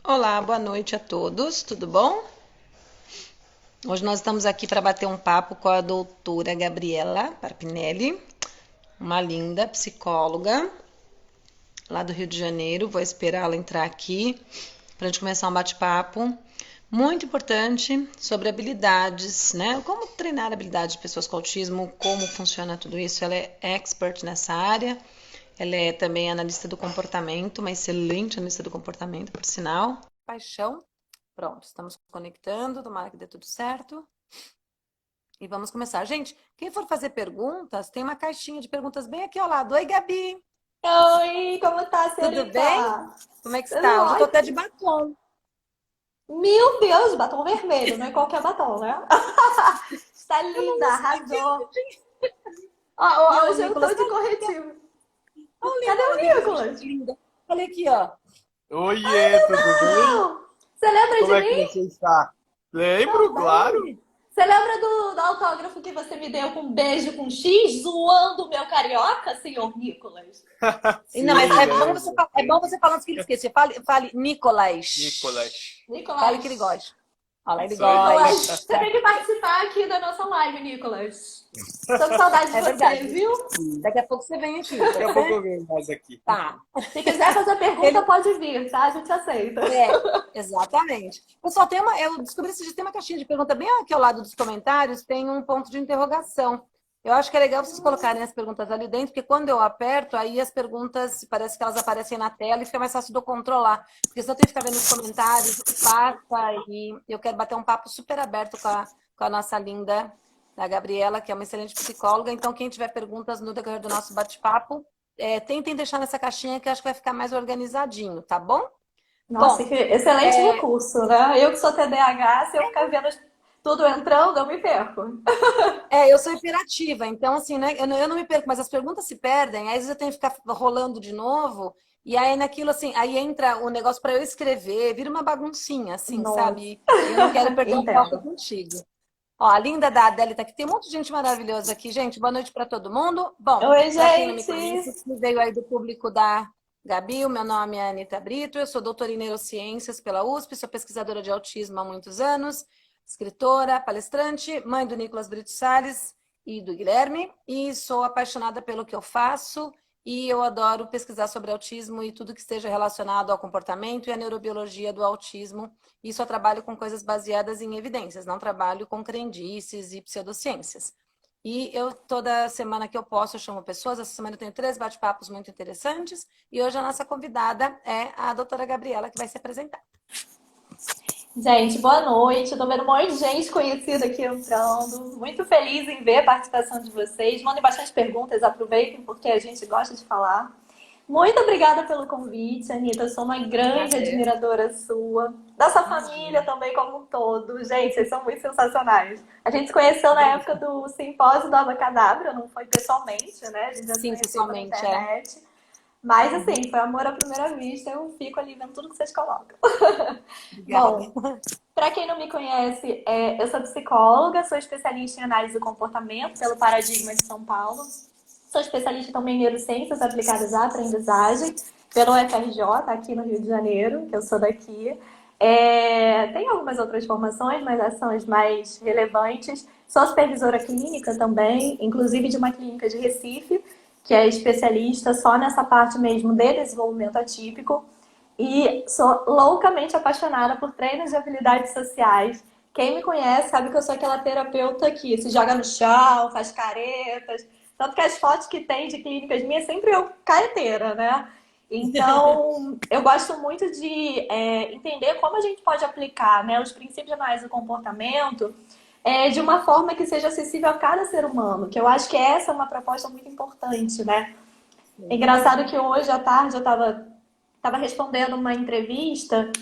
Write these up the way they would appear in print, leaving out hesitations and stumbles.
Olá, boa noite a todos, tudo bom? Hoje nós estamos aqui para bater um papo com a doutora Gabriela Parpinelli, uma linda psicóloga lá do Rio de Janeiro. Vou esperá-la entrar aqui para a gente começar um bate-papo muito importante sobre habilidades, né? Como treinar habilidades de pessoas com autismo, como funciona tudo isso. Ela é expert nessa área. Ela é também analista do comportamento, uma excelente analista do comportamento, por sinal. Paixão. Pronto, estamos conectando, tomara que dê tudo certo. E vamos começar. Gente, quem for fazer perguntas, tem uma caixinha de perguntas bem aqui ao lado. Oi, Gabi, Oi, como tá, tudo bem? senhorita? Como é que Tudo está? Hoje eu tô até de ótimo. batom. Meu Deus, batom vermelho, não é qualquer batom, né? Está Eu não linda, uso arrasou. maquiagem. E Ó, o hoje eu tô Nicolas, de corretivo. Cadê olha o o Nicolas, que Nicolas? gente linda. Olha aqui, ó. Oiê, tudo bem? Não! Você lembra Como de é que mim? você está? Lembro, claro. Saudade. Você lembra do autógrafo que você me deu com um beijo com X, zoando o meu carioca, senhor Nicolas? Não, mas Sim, lembro. é bom você falar antes que ele esqueça. Fale Nicolas. Nicolas. Fale que ele Nicolas. gosta. Olha, ele Isso aí. Nicolas, gosta. você tem que participar aqui da nossa live, Nicolas. Tô com saudade de É você, verdade. viu? Sim. Daqui a pouco você vem aqui, Daqui pode a pouco ser? eu venho mais aqui. Tá. Se quiser fazer pergunta, Ele, pode vir, tá? A gente aceita. exatamente. Pessoal, eu descobri que tem uma caixinha de pergunta bem aqui ao lado dos comentários, tem um ponto de interrogação. Eu acho que é legal vocês colocarem as perguntas ali dentro, porque quando eu aperto, aí as perguntas, parece que elas aparecem na tela e fica mais fácil de eu controlar. Porque senão eu tenho que ficar vendo os comentários, o que passa, e eu quero bater um papo super aberto com a nossa linda, a Gabriela, que é uma excelente psicóloga. Então, quem tiver perguntas no decorrer do nosso bate-papo, tentem deixar nessa caixinha que eu acho que vai ficar mais organizadinho, tá bom? Nossa, Bom, que excelente é, recurso, né? Eu que sou TDAH, se eu ficar vendo tudo entrando, eu me perco. eu sou hiperativa, então assim, né, eu não me perco, mas as perguntas se perdem, aí às vezes eu tenho que ficar rolando de novo, e aí naquilo assim, aí entra o negócio para eu escrever, vira uma baguncinha, assim, Nossa, sabe? E eu não quero perder o foco entendo. contigo. Ó, a linda da Adélia tá aqui, tem um monte de gente maravilhosa aqui, gente, boa noite para todo mundo. Bom, Oi, para quem não me conhece, gente. que veio aí do público da Gabi, o meu nome é Anita Brito, eu sou doutora em neurociências pela USP, sou pesquisadora de autismo há muitos anos, escritora, palestrante, mãe do Nicolas Brito Salles e do Guilherme, e sou apaixonada pelo que eu faço e eu adoro pesquisar sobre autismo e tudo que esteja relacionado ao comportamento e à neurobiologia do autismo. E só trabalho com coisas baseadas em evidências, não trabalho com crendices e pseudociências. E eu, toda semana que eu posso, eu chamo pessoas. Essa semana eu tenho 3 bate-papos muito interessantes. E hoje a nossa convidada é a doutora Gabriela, que vai se apresentar. Gente, boa noite. Tô vendo um monte de gente conhecida aqui entrando. Muito feliz em ver a participação de vocês. Mandem bastante perguntas, aproveitem porque a gente gosta de falar. Muito obrigada pelo convite, Anitta. Eu sou uma grande Prazer. admiradora sua. Da sua família Imagina. também, como um todo. Gente, vocês são muito sensacionais. A gente se conheceu na época do simpósio do Abacadabra, não foi pessoalmente, né? A gente já se Sim, conhecia pela pessoalmente, é. internet. Mas, Uhum. assim, foi amor à primeira vista. Eu fico ali vendo tudo que vocês colocam. Obrigada. Bom, para quem não me conhece, eu sou psicóloga, sou especialista em análise do comportamento pelo Paradigma de São Paulo. Sou especialista também em neurociências aplicadas à aprendizagem pelo UFRJ, aqui no Rio de Janeiro, que eu sou daqui. Tem algumas outras formações, mas essas são as mais relevantes. Sou supervisora clínica também, inclusive de uma clínica de Recife, que é especialista só nessa parte mesmo de desenvolvimento atípico. E sou loucamente apaixonada por treinos de habilidades sociais. Quem me conhece sabe que eu sou aquela terapeuta que se joga no chão, faz caretas. Tanto que as fotos que tem de clínicas minhas sempre eu careteira, né? Então, eu gosto muito de entender como a gente pode aplicar, né, os princípios de análise do comportamento de uma forma que seja acessível a cada ser humano, que eu acho que essa é uma proposta muito importante, né? É engraçado que hoje à tarde eu estava respondendo uma entrevista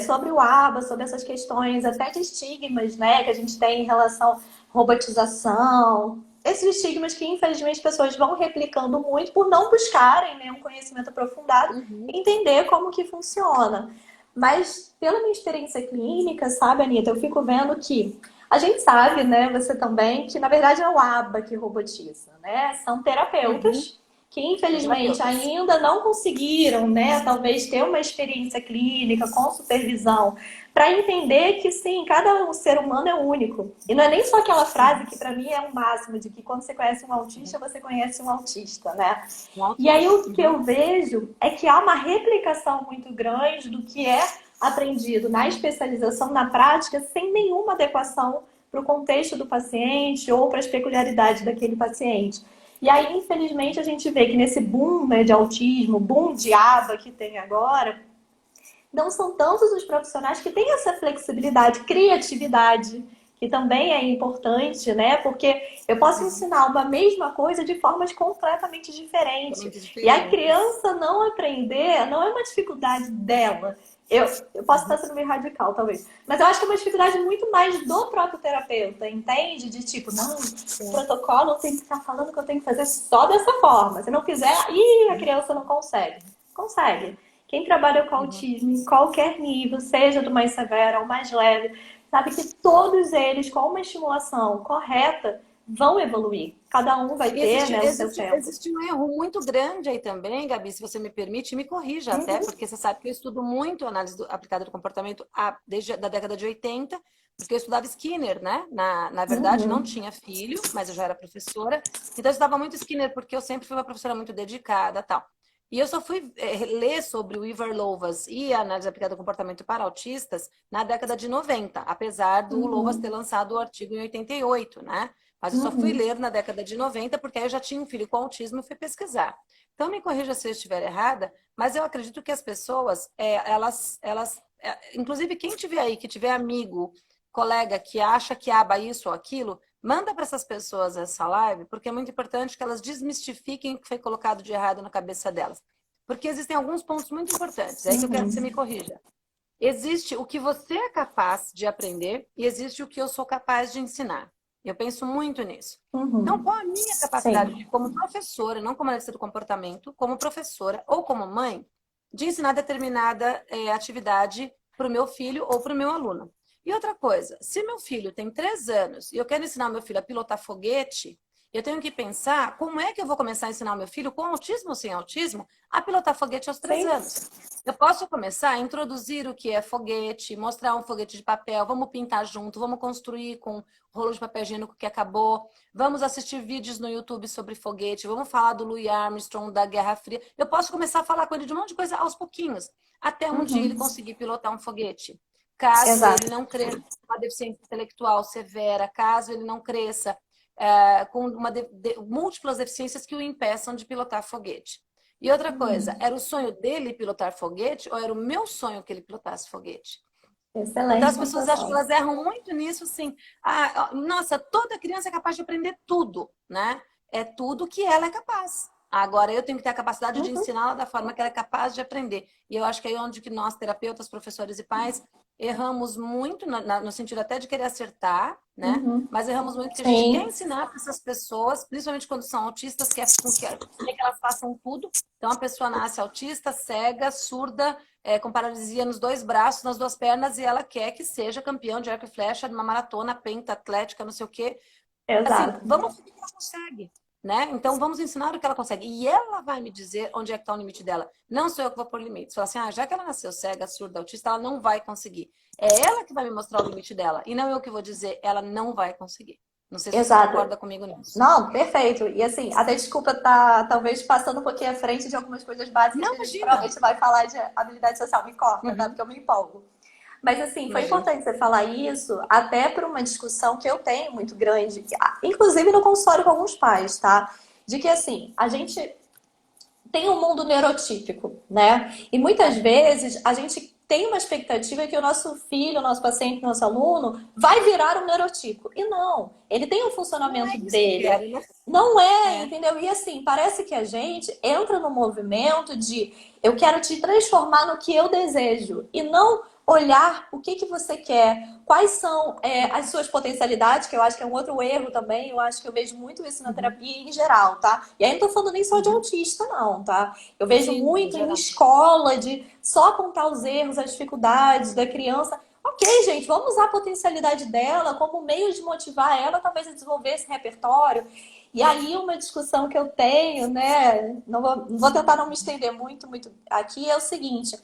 sobre o ABA, sobre essas questões até de estigmas, né, que a gente tem em relação à robotização. Esses estigmas que, infelizmente, as pessoas vão replicando muito por não buscarem, né, um conhecimento aprofundado Uhum. e entender como que funciona. Mas, pela minha experiência clínica, sabe, Anitta, eu fico vendo que a gente sabe, né, você também, que na verdade é o ABA que robotiza, né? São Uhum. terapeutas que infelizmente ainda não conseguiram, né, talvez ter uma experiência clínica com supervisão, para entender que sim, cada ser humano é único. E não é nem só aquela frase que para mim é o máximo, de que quando você conhece um autista, você conhece um autista, né? E aí o que eu vejo é que há uma replicação muito grande do que é aprendido na especialização, na prática, sem nenhuma adequação para o contexto do paciente ou para as peculiaridades daquele paciente. E aí, infelizmente, a gente vê que nesse boom, né, de autismo, boom de aba que tem agora, não são tantos os profissionais que têm essa flexibilidade, criatividade, que também é importante, né? Porque eu posso ensinar uma mesma coisa de formas completamente diferentes. E a criança não aprender não é uma dificuldade dela. Eu posso estar sendo meio radical, talvez. Mas eu acho que é uma dificuldade muito mais do próprio terapeuta, entende? De tipo, não, o protocolo tem que estar falando que eu tenho que fazer só dessa forma. Se não fizer, a criança não consegue. Consegue. Quem trabalha com autismo em qualquer nível, seja do mais severo ou mais leve, sabe que todos eles, com uma estimulação correta, vão evoluir. Cada um vai ter, né, o seu tempo. Existe um erro muito grande aí também, Gabi, se você me permite, me corrija até, porque você sabe que eu estudo muito análise aplicada do comportamento desde a década de 80, porque eu estudava Skinner, né? Na verdade, não tinha filho, mas eu já era professora. Então, eu estudava muito Skinner, porque eu sempre fui uma professora muito dedicada e tal. E eu só fui ler sobre o Ivar Lovaas e a análise aplicada ao comportamento para autistas na década de 90, apesar do Lovaas ter lançado o artigo em 88, né? Mas eu só fui ler na década de 90 porque aí eu já tinha um filho com autismo e fui pesquisar. Então, me corrija se eu estiver errada, mas eu acredito que as pessoas, inclusive quem tiver aí, que tiver amigo, colega que acha que aba isso ou aquilo, manda para essas pessoas essa live, porque é muito importante que elas desmistifiquem o que foi colocado de errado na cabeça delas. Porque existem alguns pontos muito importantes, é aí que eu quero que você me corrija. Existe o que você é capaz de aprender e existe o que eu sou capaz de ensinar. Eu penso muito nisso. Então, qual a minha capacidade de, como professora, não como analista do comportamento, como professora ou como mãe, de ensinar determinada atividade para o meu filho ou para o meu aluno? E outra coisa, se meu filho tem 3 anos e eu quero ensinar meu filho a pilotar foguete, eu tenho que pensar como é que eu vou começar a ensinar meu filho, com autismo ou sem autismo, a pilotar foguete aos 3 anos. Eu posso começar a introduzir o que é foguete, mostrar um foguete de papel, vamos pintar junto, vamos construir com rolo de papel higiênico que acabou, vamos assistir vídeos no YouTube sobre foguete, vamos falar do Louis Armstrong, da Guerra Fria. Eu posso começar a falar com ele de um monte de coisa aos pouquinhos, até um dia ele conseguir pilotar um foguete. Caso ele não cresça com uma deficiência intelectual severa, caso ele não cresça com múltiplas deficiências que o impeçam de pilotar foguete. E outra coisa, era o sonho dele pilotar foguete ou era o meu sonho que ele pilotasse foguete? Excelente. Então as pessoas acham que elas erram muito nisso, assim. Nossa, toda criança é capaz de aprender tudo, né? É tudo que ela é capaz. Agora eu tenho que ter a capacidade de ensiná-la da forma que ela é capaz de aprender. E eu acho que é onde que nós, terapeutas, professores e pais, erramos muito, no sentido até de querer acertar, né? Mas erramos muito porque a gente quer ensinar para essas pessoas, principalmente quando são autistas, quer que elas façam tudo. Então a pessoa nasce autista, cega, surda, com paralisia nos 2 braços, nas 2 pernas, e ela quer que seja campeão de arco e flecha, de uma maratona, pentaatlética, não sei o quê. Exato. Assim, vamos ver o que ela consegue. Né? Então, vamos ensinar o que ela consegue. E ela vai me dizer onde é que está o limite dela. Não sou eu que vou pôr limites. Falar assim, já que ela nasceu cega, surda, autista, ela não vai conseguir. É ela que vai me mostrar o limite dela. E não eu que vou dizer, ela não vai conseguir. Não sei se você concorda comigo nisso. Não, perfeito. E assim, até desculpa estar talvez passando um pouquinho à frente de algumas coisas básicas que a gente provavelmente vai falar de habilidade social. Me corta, tá? Porque eu me empolgo. Mas assim, foi importante você falar isso, até por uma discussão que eu tenho muito grande, inclusive no consultório com alguns pais, tá? De que assim, a gente tem um mundo neurotípico, né? E muitas vezes a gente tem uma expectativa que o nosso filho, o nosso paciente, o nosso aluno vai virar um neurotípico. E não, ele tem um funcionamento dele. Não é, entendeu? E assim, parece que a gente entra no movimento de eu quero te transformar no que eu desejo. E não olhar o que você quer, quais são as suas potencialidades, que eu acho que é um outro erro também, eu acho que eu vejo muito isso na terapia em geral, tá? E aí não tô falando nem só de autista, não, tá? Eu vejo muito em escola, de só apontar os erros, as dificuldades da criança. Ok, gente, vamos usar a potencialidade dela como meio de motivar ela, talvez, a desenvolver esse repertório. E aí, uma discussão que eu tenho, né? Não vou tentar não me estender muito aqui, é o seguinte.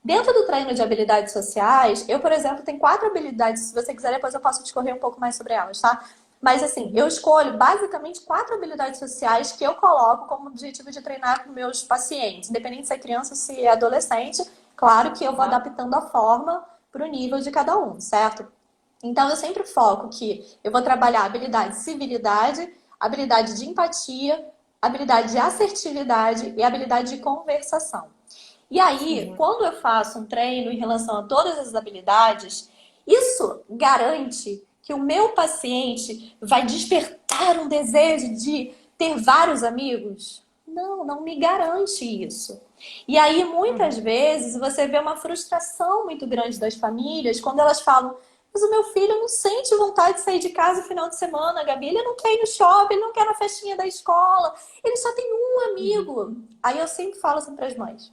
Dentro do treino de habilidades sociais, eu, por exemplo, tenho 4 habilidades. Se você quiser, depois eu posso discorrer um pouco mais sobre elas, tá? Mas assim, eu escolho basicamente 4 habilidades sociais que eu coloco como objetivo de treinar com meus pacientes, independente se é criança ou se é adolescente. Claro que eu vou adaptando a forma para o nível de cada um, certo? Então, eu sempre foco que eu vou trabalhar habilidade de civilidade, habilidade de empatia, habilidade de assertividade e habilidade de conversação. E aí, Uhum. quando eu faço um treino em relação a todas essas habilidades, isso garante que o meu paciente vai despertar um desejo de ter vários amigos? Não, não me garante isso. E aí, muitas Uhum. vezes, você vê uma frustração muito grande das famílias quando elas falam: mas o meu filho não sente vontade de sair de casa no final de semana, Gabi. Ele não quer ir no shopping, ele não quer ir na festinha da escola, ele só tem um Uhum. amigo. Aí eu sempre falo assim para as mães: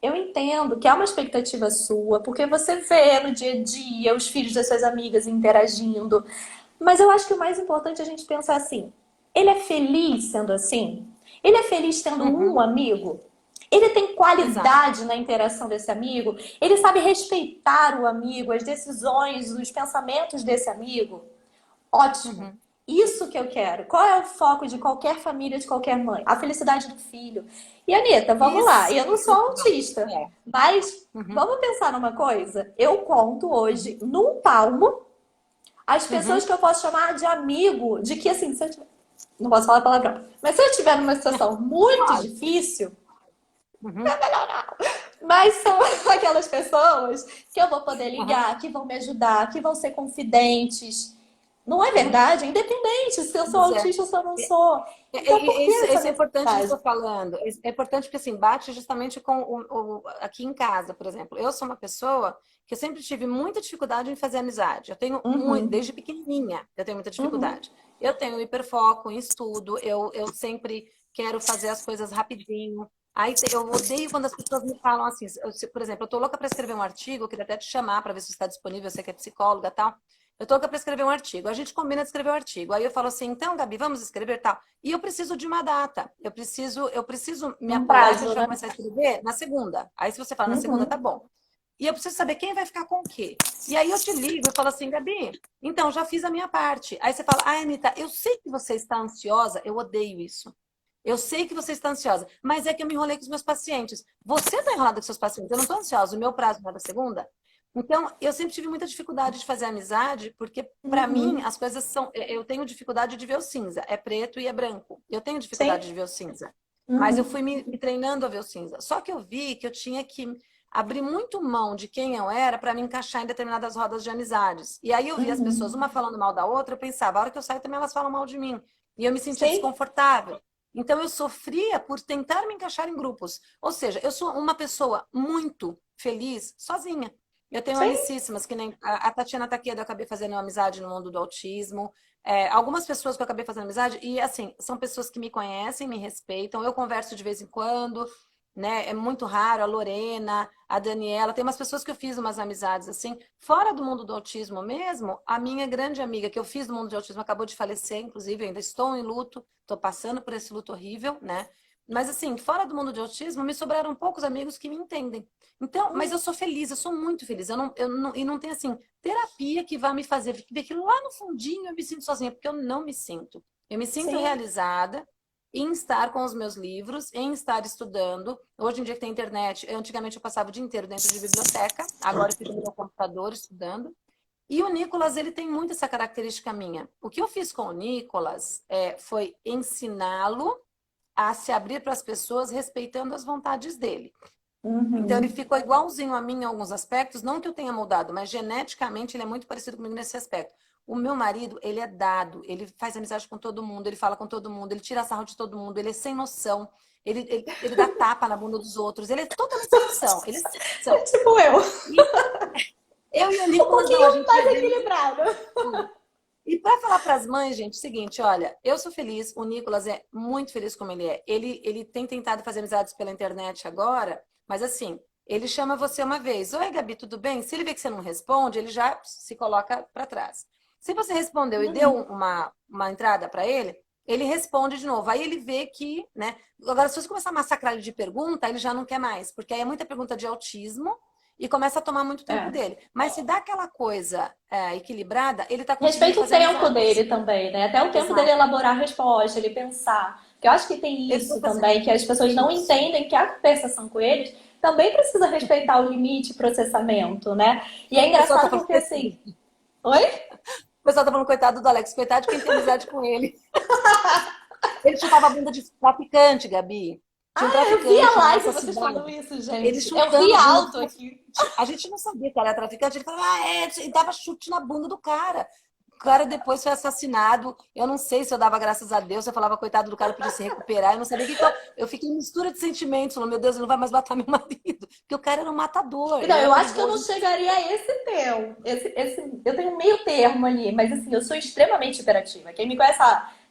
eu entendo que é uma expectativa sua, porque você vê no dia a dia os filhos das suas amigas interagindo. Mas eu acho que o mais importante é a gente pensar assim: ele é feliz sendo assim? Ele é feliz tendo um Uhum. amigo? Ele tem Exato. qualidade na interação desse amigo? Ele sabe respeitar o amigo, as decisões, os pensamentos desse amigo? Ótimo. Uhum. Isso que eu quero. Qual é o foco de qualquer família, de qualquer mãe? A felicidade do filho. E Anitta, vamos lá. Isso, Eu não sou total. autista, É. mas Uhum. vamos pensar numa coisa. Eu conto Uhum. hoje num palmo as pessoas Uhum. que eu posso chamar de amigo, de que assim, se eu tiver... não posso falar palavrão, mas se eu estiver numa situação muito Pode. difícil, Uhum. mas são aquelas pessoas que eu vou poder Uhum. ligar, que vão me ajudar, que vão ser confidentes. Não é Uhum. verdade? Independente se eu sou Pois é. autista ou se eu não sou. Então, por que essa Isso é importante que eu necessidade? estou falando. É importante porque, assim, bate justamente com aqui em casa, por exemplo. Eu sou uma pessoa que eu sempre tive muita dificuldade em fazer amizade. Eu tenho muito, Uhum, desde pequenininha, eu tenho muita uhum, dificuldade. Eu tenho hiperfoco em estudo, eu sempre quero fazer as coisas rapidinho. Eu odeio quando as pessoas me falam assim, por exemplo, eu estou louca para escrever um artigo, eu queria até te chamar para ver se está disponível, você que é psicóloga e tal. Eu tô aqui para escrever um artigo. A gente combina de escrever o artigo. Aí eu falo assim, então, Gabi, vamos escrever tal. E eu preciso de uma data. Eu preciso me um apurar que a prazo, gente vai né? começar a escrever na segunda. Aí se você fala na segunda, tá Uhum, bom. E eu preciso saber quem vai ficar com o quê. E aí eu te ligo e falo assim, Gabi, então já fiz a minha parte. Aí você fala, ah, Anitta, eu sei que você está ansiosa. Eu odeio isso. Eu sei que você está ansiosa, mas é que eu me enrolei com os meus pacientes. Você está enrolada com os seus pacientes. Eu não estou ansiosa. O meu prazo não é da segunda. Então, eu sempre tive muita dificuldade de fazer amizade, porque para mim uhum, as coisas são. Eu tenho dificuldade de ver o cinza. É preto e é branco. Eu tenho sim, dificuldade de ver o cinza. Mas eu uhum, fui me treinando a ver o cinza. Só que eu vi que eu tinha que abrir muito mão de quem eu era para me encaixar em determinadas rodas de amizades. E aí eu vi as pessoas, uhum, uma falando mal da outra, eu pensava, a hora que eu saio também elas falam mal de mim. E eu me sentia sim, desconfortável. Então eu sofria por tentar me encaixar em grupos. Ou seja, eu sou uma pessoa muito feliz sozinha. Eu tenho sim, amicíssimas, que nem a Tatiana Taqueda, eu acabei fazendo amizade no mundo do autismo. Algumas pessoas que eu acabei fazendo amizade, e assim, são pessoas que me conhecem, me respeitam, eu converso de vez em quando, né? É muito raro, a Lorena, a Daniela, tem umas pessoas que eu fiz umas amizades assim, fora do mundo do autismo mesmo, a minha grande amiga que eu fiz do mundo do autismo acabou de falecer, inclusive, eu ainda estou em luto, estou passando por esse luto horrível, né? Mas assim, fora do mundo de autismo, me sobraram poucos amigos que me entendem. Então, mas eu uhum, sou feliz, eu sou muito feliz. E não tem assim, terapia que vai me fazer ver que lá no fundinho eu me sinto sozinha, porque eu não me sinto. Eu me sinto sim, realizada em estar com os meus livros, em estar estudando. Hoje em dia que tem internet, antigamente eu passava o dia inteiro dentro de biblioteca, agora eu fico no meu computador estudando. E o Nicolas, ele tem muito essa característica minha. O que eu fiz com o Nicolas foi ensiná-lo a se abrir para as pessoas respeitando as vontades dele. Então ele uhum, ficou igualzinho a mim em alguns aspectos, não que eu tenha mudado, mas geneticamente ele é muito parecido comigo nesse aspecto. O meu marido, ele é dado, ele faz amizade com todo mundo, ele fala com todo mundo, ele tira sarro de todo mundo, ele é sem noção, ele dá tapa na bunda dos outros, ele é totalmente sem noção, ele é sem é noção. tipo eu, E eu e o um Nicolas, não, a pouquinho gente mais viveu isso. equilibrado. E para falar para as mães, gente, o seguinte, olha, eu sou feliz, o Nicolas é muito feliz como ele é. Ele tem tentado fazer amizades pela internet agora, mas assim, ele chama você uma vez, oi, Gabi, tudo bem? Se ele vê que você não responde, ele já se coloca para trás. Se você respondeu e deu Uhum, uma entrada para ele, ele responde de novo. Aí ele vê que, né? Agora, se você começar a massacrar ele de pergunta, ele já não quer mais, porque aí é muita pergunta de autismo e começa a tomar muito tempo É. dele. Mas se dá aquela coisa equilibrada, ele tá conseguindo Respeita o fazer tempo amizades. dele também, né? Até o tempo dele Exato. elaborar a resposta, ele pensar. Porque eu acho que tem Ele isso vai fazer também, que as pessoas não isso. entendem que a conversação com eles também precisa respeitar o limite de processamento, né? E é O pessoal tá engraçado falando, porque assim. Oi? o pessoal tá falando coitado do Alex, coitado de quem tem amizade com ele. Ele chutava a bunda de traficante, Gabi. Tinha um Eu vi a traficante na live nossa vocês cidade. falando isso, Ele gente. Eu vi chutando a bunda do alto traficante. aqui. A gente não sabia que ele era traficante. Ele falava, e dava chute na bunda do cara. O cara depois foi assassinado. Eu não sei se eu dava graças a Deus, se eu falava, coitado do cara, podia se recuperar. Eu não sabia o que que eu fiquei em mistura de sentimentos. Falando, meu Deus, ele não vai mais matar meu marido. Porque o cara era um matador, Então, ele era eu acho que eu não perigoso. chegaria a esse teu. Eu tenho um meio termo ali, mas assim, eu sou extremamente imperativa. Quem me conhece,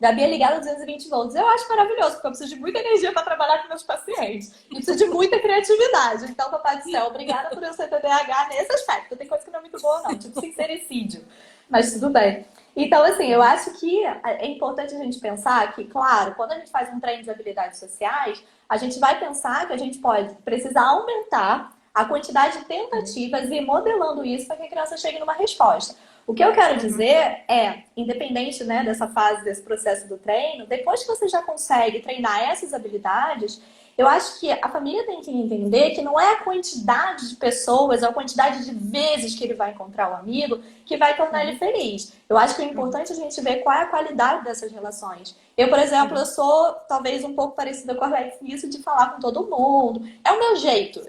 Gabi é ligada a 220 volts. Eu acho maravilhoso, porque eu preciso de muita energia para trabalhar com meus pacientes. E preciso de muita criatividade. Então, papai do céu, obrigada por eu ser TDAH nesse aspecto. Tem coisa que não é muito boa, não, tipo sincericídio. Mas tudo bem. Então, assim, eu acho que é importante a gente pensar que, claro, quando a gente faz um treino de habilidades sociais, a gente vai pensar que a gente pode precisar aumentar a quantidade de Uhum, tentativas e ir modelando isso para que a criança chegue numa resposta. O que eu quero uhum, dizer é, independente, né, dessa fase, desse processo do treino, depois que você já consegue treinar essas habilidades, eu acho que a família tem que entender que não é a quantidade de pessoas, a quantidade de vezes que ele vai encontrar o amigo que vai tornar ele uhum, feliz. Eu acho que é uhum, importante a gente ver qual é a qualidade dessas relações. Eu, por exemplo, eu uhum. sou talvez um pouco parecida com a Alex nisso de falar com todo mundo. É o meu jeito.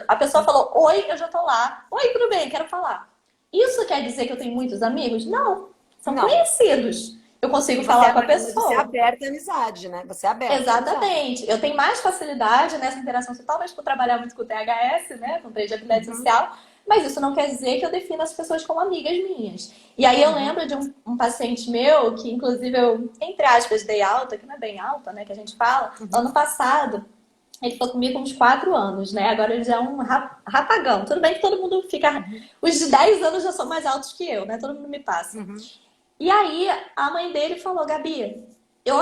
A pessoa falou, oi, eu já tô lá. Oi, tudo bem, quero falar. Isso quer dizer que eu tenho muitos amigos? Não. São Não. conhecidos. Eu consigo E você, falar com a mas você é pessoa. aberta à amizade, né? Você é aberta à amizade. Exatamente. Eu tenho mais facilidade nessa interação social, talvez por trabalhar muito com o THS, né, com trade de habilidade Uhum, social, mas isso não quer dizer que eu defina as pessoas como amigas minhas. E aí eu uhum, lembro de um paciente meu, que inclusive eu, entre aspas, dei alta, que não é bem alta, né, que a gente fala, uhum, ano passado. Ele ficou comigo uns 4 anos, né? Agora ele já é um rapagão. Tudo bem que todo mundo fica. uhum, Os de 10 anos já são mais altos que eu, né? Todo mundo me passa. uhum. E aí a mãe dele falou, Gabi, eu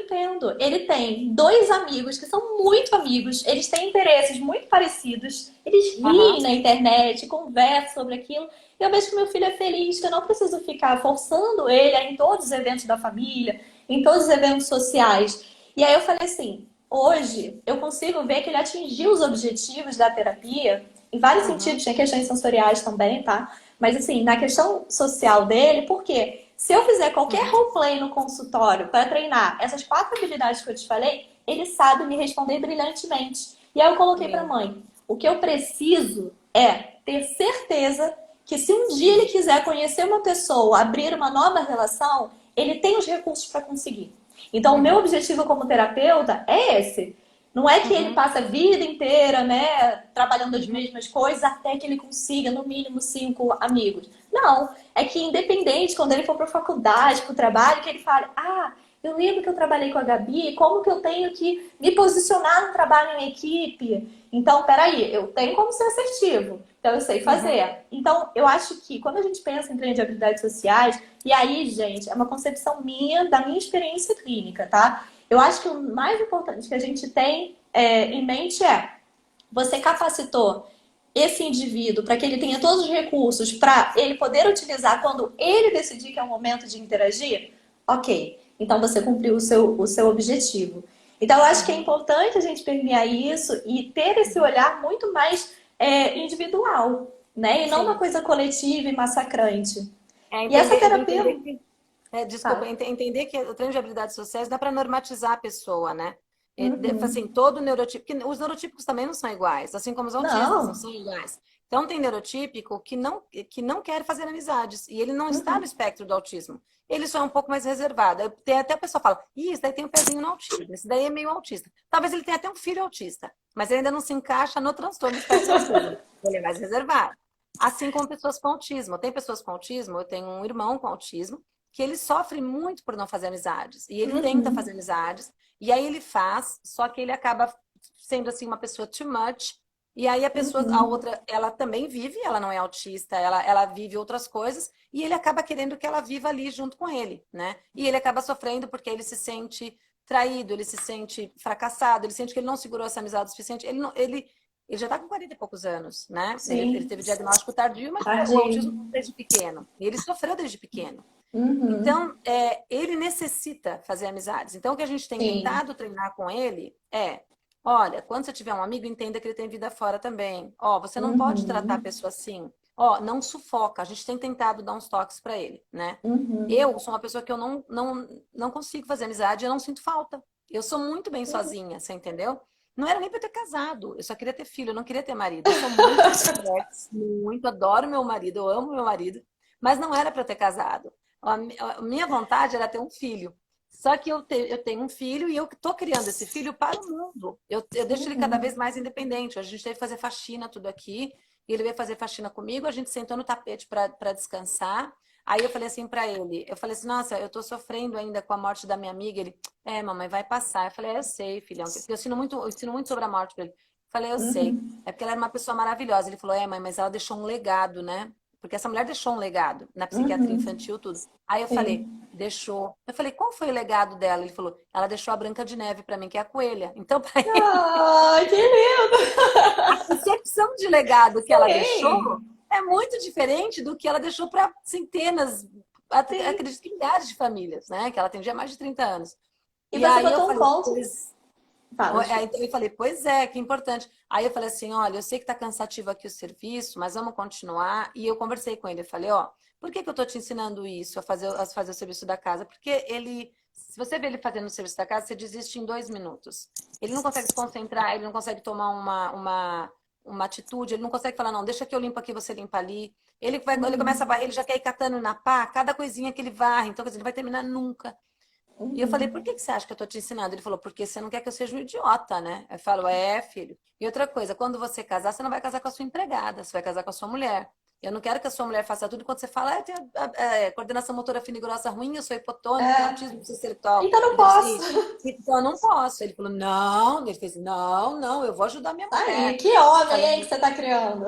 entendo. Ele tem dois amigos que são muito amigos, eles têm interesses muito parecidos, eles riem Aham. na internet, conversam sobre aquilo. E eu vejo que meu filho é feliz, que eu não preciso ficar forçando ele a ir em todos os eventos da família, em todos os eventos sociais. E aí eu falei assim, hoje eu consigo ver que ele atingiu os objetivos da terapia, em vários Uhum. sentidos, tem questões sensoriais também, tá? Mas assim, na questão social dele, por quê? Se eu fizer qualquer Uhum. roleplay no consultório para treinar essas 4 habilidades que eu te falei, ele sabe me responder brilhantemente. E aí eu coloquei para a Lindo. mãe: o que eu preciso é ter certeza que se um dia ele quiser conhecer uma pessoa, abrir uma nova relação, ele tem os recursos para conseguir. Então, o meu Uhum. objetivo como terapeuta é esse. Não é que ele Uhum. passe a vida inteira, né, trabalhando as Uhum. mesmas coisas até que ele consiga, no mínimo, 5 amigos. Não, é que independente, quando ele for para a faculdade, para o trabalho, que ele fale, eu lembro que eu trabalhei com a Gabi, como que eu tenho que me posicionar no trabalho em equipe? Então, peraí, eu tenho como ser assertivo, então eu sei Uhum. fazer. Então, eu acho que quando a gente pensa em treino de habilidades sociais, e aí, gente, é uma concepção minha, da minha experiência clínica, tá? Eu acho que o mais importante que a gente tem em mente é você capacitou esse indivíduo para que ele tenha todos os recursos para ele poder utilizar quando ele decidir que é o momento de interagir? Ok. Então você cumpriu o seu objetivo. Então eu acho que é Uhum. importante a gente permear isso e ter esse Uhum. olhar muito mais individual, né? E não uma Sim. coisa coletiva e massacrante. É E essa entender terapia. que desculpa, Tá. entender que o treino de habilidades sociais dá para normatizar a pessoa, né? Assim, Uhum. todo neurotípico, os neurotípicos também não são iguais, assim como os autistas não Não. são iguais. Então, tem neurotípico que não quer fazer amizades, e ele não está no Uhum. espectro do autismo. Ele só é um pouco mais reservado. Tem até a pessoa fala, esse daí tem um pezinho no autismo, esse daí é meio autista. Talvez ele tenha até um filho autista, mas ele ainda não se encaixa no transtorno do espectro do autismo. Ele é mais reservado. Assim como pessoas com autismo. Tem pessoas com autismo, eu tenho um irmão com autismo, que ele sofre muito por não fazer amizades. E ele tenta fazer Uhum. amizades, e aí ele faz, só que ele acaba sendo assim uma pessoa too much, E aí a pessoa, a Uhum. outra, ela também vive, ela não é autista, ela vive outras coisas, e ele acaba querendo que ela viva ali junto com ele, né? E ele acaba sofrendo porque ele se sente traído, ele se sente fracassado, ele sente que ele não segurou essa amizade o suficiente. Ele já está com 40 e poucos anos, né? Ele Sim, teve diagnóstico tardio, mas o autismo tardio. desde pequeno. E ele sofreu desde pequeno. Uhum. Então, ele necessita fazer amizades. Então, o que a gente tem Sim. tentado treinar com ele é: olha, quando você tiver um amigo, entenda que ele tem vida fora também. Ó, você não pode tratar a Uhum. pessoa assim. Ó, não sufoca. A gente tem tentado dar uns toques para ele, né? Uhum. Eu sou uma pessoa que eu não consigo fazer amizade, eu não sinto falta. Eu sou muito bem sozinha, você entendeu? Não era nem para eu ter casado, eu só queria ter filho, eu não queria ter marido. Eu sou muito flex, muito, adoro meu marido, eu amo meu marido, mas não era para eu ter casado. A minha vontade era ter um filho. Só que eu tenho um filho e eu estou criando esse filho para o mundo. Eu deixo ele cada vez Uhum. mais independente. A gente teve que fazer faxina tudo aqui. E ele veio fazer faxina comigo, a gente sentou no tapete para descansar. Aí eu falei assim para ele, eu falei assim, nossa, eu tô sofrendo ainda com a morte da minha amiga. Ele, mamãe, vai passar. Eu falei, eu sei, filhão. Porque eu ensino muito sobre a morte para ele. Eu falei, eu sei. Uhum. É porque ela era uma pessoa maravilhosa. Ele falou, mãe, mas ela deixou um legado, né? Porque essa mulher deixou um legado na psiquiatria Uhum. infantil, tudo. Aí eu falei, Sim. deixou. Eu falei, qual foi o legado dela? Ele falou, ela deixou a Branca de Neve para mim, que é a coelha. Então, para Ai, que lindo! a concepção de legado que ela deixou Sim, é muito diferente do que ela deixou para centenas, até, sim. acredito que milhares de famílias, né? Que ela atendia há mais de 30 anos. E E você aí eu botou um falei, ponto. Fala, desculpa. então eu falei, pois é, que importante. Aí eu falei assim, olha, eu sei que está cansativo aqui o serviço, mas vamos continuar. E eu conversei com ele, eu falei, ó, por que que eu estou te ensinando isso, a fazer o serviço da casa? Porque se você vê ele fazendo o serviço da casa, você desiste em 2 minutos. Ele não consegue se concentrar, ele não consegue tomar uma atitude, ele não consegue falar, não, deixa que eu limpo aqui, você limpa ali. Ele começa a Uhum. varrer, ele já quer ir catando na pá, cada coisinha que ele varre, então quer dizer, ele vai terminar nunca. E eu falei, por Uhum. que que você acha que eu tô te ensinando? Ele falou, porque você não quer que eu seja um idiota, né? Eu falo, filho. E outra coisa, quando você casar, você não vai casar com a sua empregada, você vai casar com a sua mulher. Eu não quero que a sua mulher faça tudo enquanto você fala, eu tenho coordenação motora fina e grossa ruim, eu sou hipotônico, tenho É, autismo intelectual então e não posso. deficiente. Então eu não posso. Ele falou, não. Ele fez, não, não, eu vou ajudar minha Tá aí, mulher. que Eu homem, falei, hein, que você tá criando.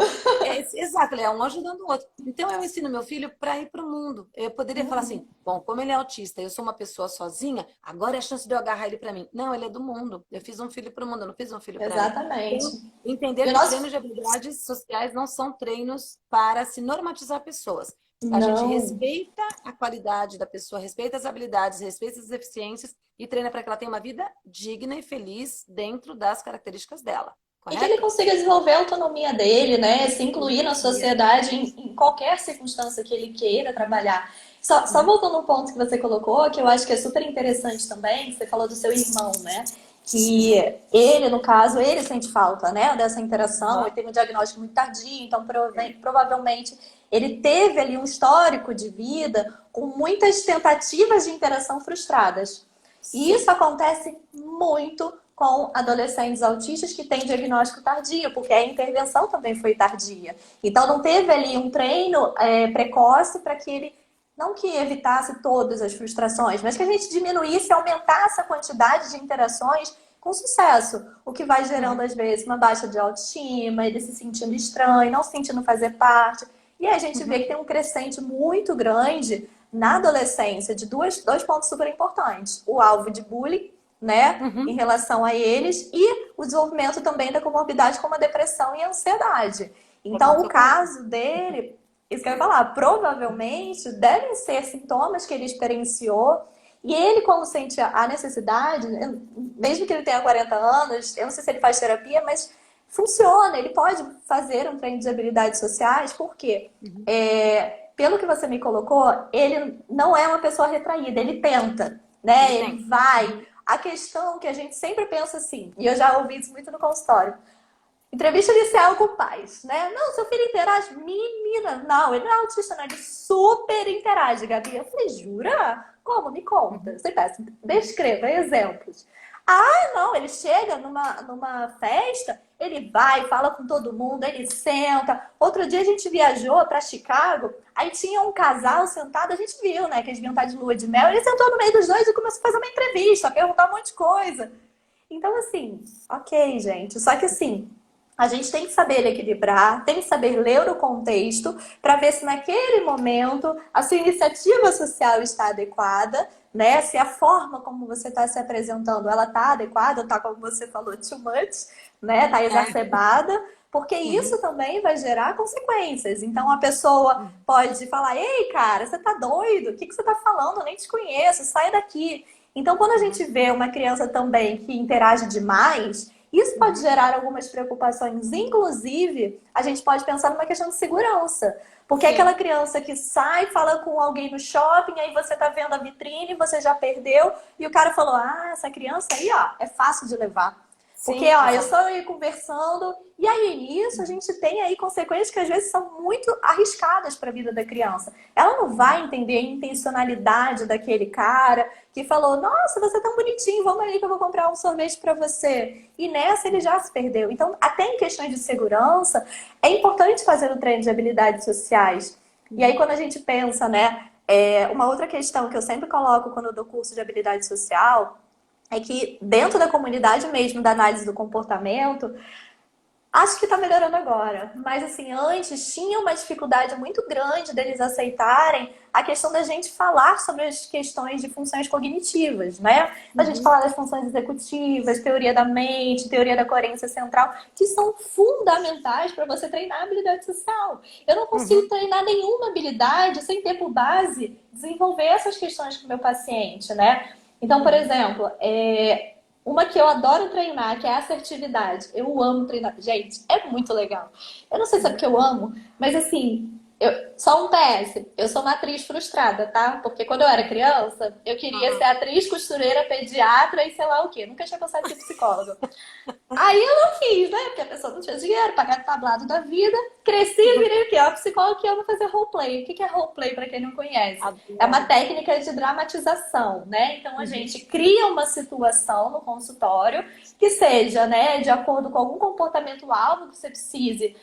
exato, ele é um ajudando o outro. Então eu ensino meu filho para ir para o mundo. Eu poderia falar assim, Uhum. bom, como ele é autista, eu sou uma pessoa sozinha, agora é a chance de eu agarrar ele para mim. Não, ele é do mundo. Eu fiz um filho para o mundo, eu não fiz um filho para mim. Então, Exatamente. entender E o que treinos nosso. de habilidades sociais não são treinos para se normatizar pessoas. A gente Não. respeita a qualidade da pessoa, respeita as habilidades, respeita as deficiências e treina para que ela tenha uma vida digna e feliz dentro das características dela, E que ele correto? consiga desenvolver a autonomia dele, né? Se incluir na Isso. sociedade em qualquer circunstância que ele queira trabalhar. Só Uhum. voltando um ponto que você colocou, que eu acho que é super interessante também, que você falou do seu irmão, né? Que ele, no caso, ele sente falta, né? Dessa interação, ele Uhum. teve um diagnóstico muito tardio, então provavelmente ele teve ali um histórico de vida com muitas tentativas de interação frustradas. E Sim. isso acontece muito com adolescentes autistas que têm diagnóstico tardio, porque a intervenção também foi tardia. Então não teve ali um treino precoce para que ele não que evitasse todas as frustrações, mas que a gente diminuísse, aumentasse a quantidade de interações com sucesso, o que vai gerando Uhum. às vezes uma baixa de autoestima, ele se sentindo estranho, não se sentindo fazer parte. E aí a gente vê Uhum. que tem um crescente muito grande na adolescência de dois pontos super importantes: o alvo de bullying, né, em Uhum. relação a eles, e o desenvolvimento também da comorbidade como a depressão e a ansiedade. Então, o Levantou comigo. caso dele, isso que eu ia falar, provavelmente devem ser sintomas que ele experienciou. E ele, como sente a necessidade, mesmo que ele tenha 40 anos, eu não sei se ele faz terapia, mas funciona, ele pode fazer um treino de habilidades sociais, porque Uhum. pelo que você me colocou, ele não é uma pessoa retraída, ele tenta, né? Ele Ele tem. vai. Uhum. A questão que a gente sempre pensa assim, e eu já ouvi isso muito no consultório: entrevista inicial com pais, né? Não, seu filho interage. Menina, não, ele não é autista, não, ele super interage, Gabi. Eu falei, jura? Como? Me conta. Uhum. Você peça, descreva exemplos. Ah, não, ele chega numa festa, ele vai, fala com todo mundo, ele senta. Outro dia a gente viajou para Chicago, aí tinha um casal sentado, a gente viu, né, que eles vinham estar de lua de mel, ele sentou no meio dos dois e começou a fazer uma entrevista, perguntar um monte de coisa. Então, assim, ok, gente. Só que assim, A gente tem que saber equilibrar, tem que saber ler o contexto para ver se naquele momento a sua iniciativa social está adequada, né? Se a forma como você está se apresentando, ela está adequada, ou tá como você falou, too much, né? Está exacerbada, porque isso também vai gerar consequências. Então a pessoa pode falar: ei, cara, você tá doido? O que você tá falando? Eu nem te conheço, sai daqui. Então, quando a gente vê uma criança também que interage demais, isso pode gerar algumas preocupações. Inclusive, a gente pode pensar numa questão de segurança. Porque aquela criança que sai, fala com alguém no shopping, aí você tá vendo a vitrine, você já perdeu, e o cara falou: ah, essa criança aí, ó, é fácil de levar. Porque, Sim, ó, eu só ia conversando, e aí nisso a gente tem aí consequências que às vezes são muito arriscadas para a vida da criança. Ela não vai entender a intencionalidade daquele cara que falou: nossa, você é tão bonitinho, vamos ali que eu vou comprar um sorvete para você. E nessa ele já se perdeu. Então, até em questões de segurança, é importante fazer o treino de habilidades sociais. E aí quando a gente pensa, né, uma outra questão que eu sempre coloco quando eu dou curso de habilidade social é que dentro da comunidade mesmo da análise do comportamento, acho que está melhorando agora. Mas assim, antes tinha uma dificuldade muito grande deles aceitarem a questão da gente falar sobre as questões de funções cognitivas, né? Da gente falar das funções executivas, teoria da mente, teoria da coerência central, que são fundamentais para você treinar a habilidade social. Eu não consigo treinar nenhuma habilidade sem ter por base desenvolver essas questões com o meu paciente, né? Então, por exemplo, uma que eu adoro treinar, que é a assertividade. Eu amo treinar. Gente, é muito legal. Eu não sei se é porque eu amo, mas assim, só um PS. Eu sou uma atriz frustrada, tá? Porque quando eu era criança, eu queria ser atriz, costureira, pediatra e sei lá o quê. Nunca tinha pensado em ser psicóloga. Aí eu não fiz, né? Porque a pessoa não tinha dinheiro, pagar o tablado da vida. Cresci e virei o quê? Uma psicóloga que ama fazer roleplay. O que é roleplay, pra quem não conhece? É uma técnica de dramatização, né? Então a gente cria uma situação no consultório que seja, né, de acordo com algum comportamento-alvo que você precise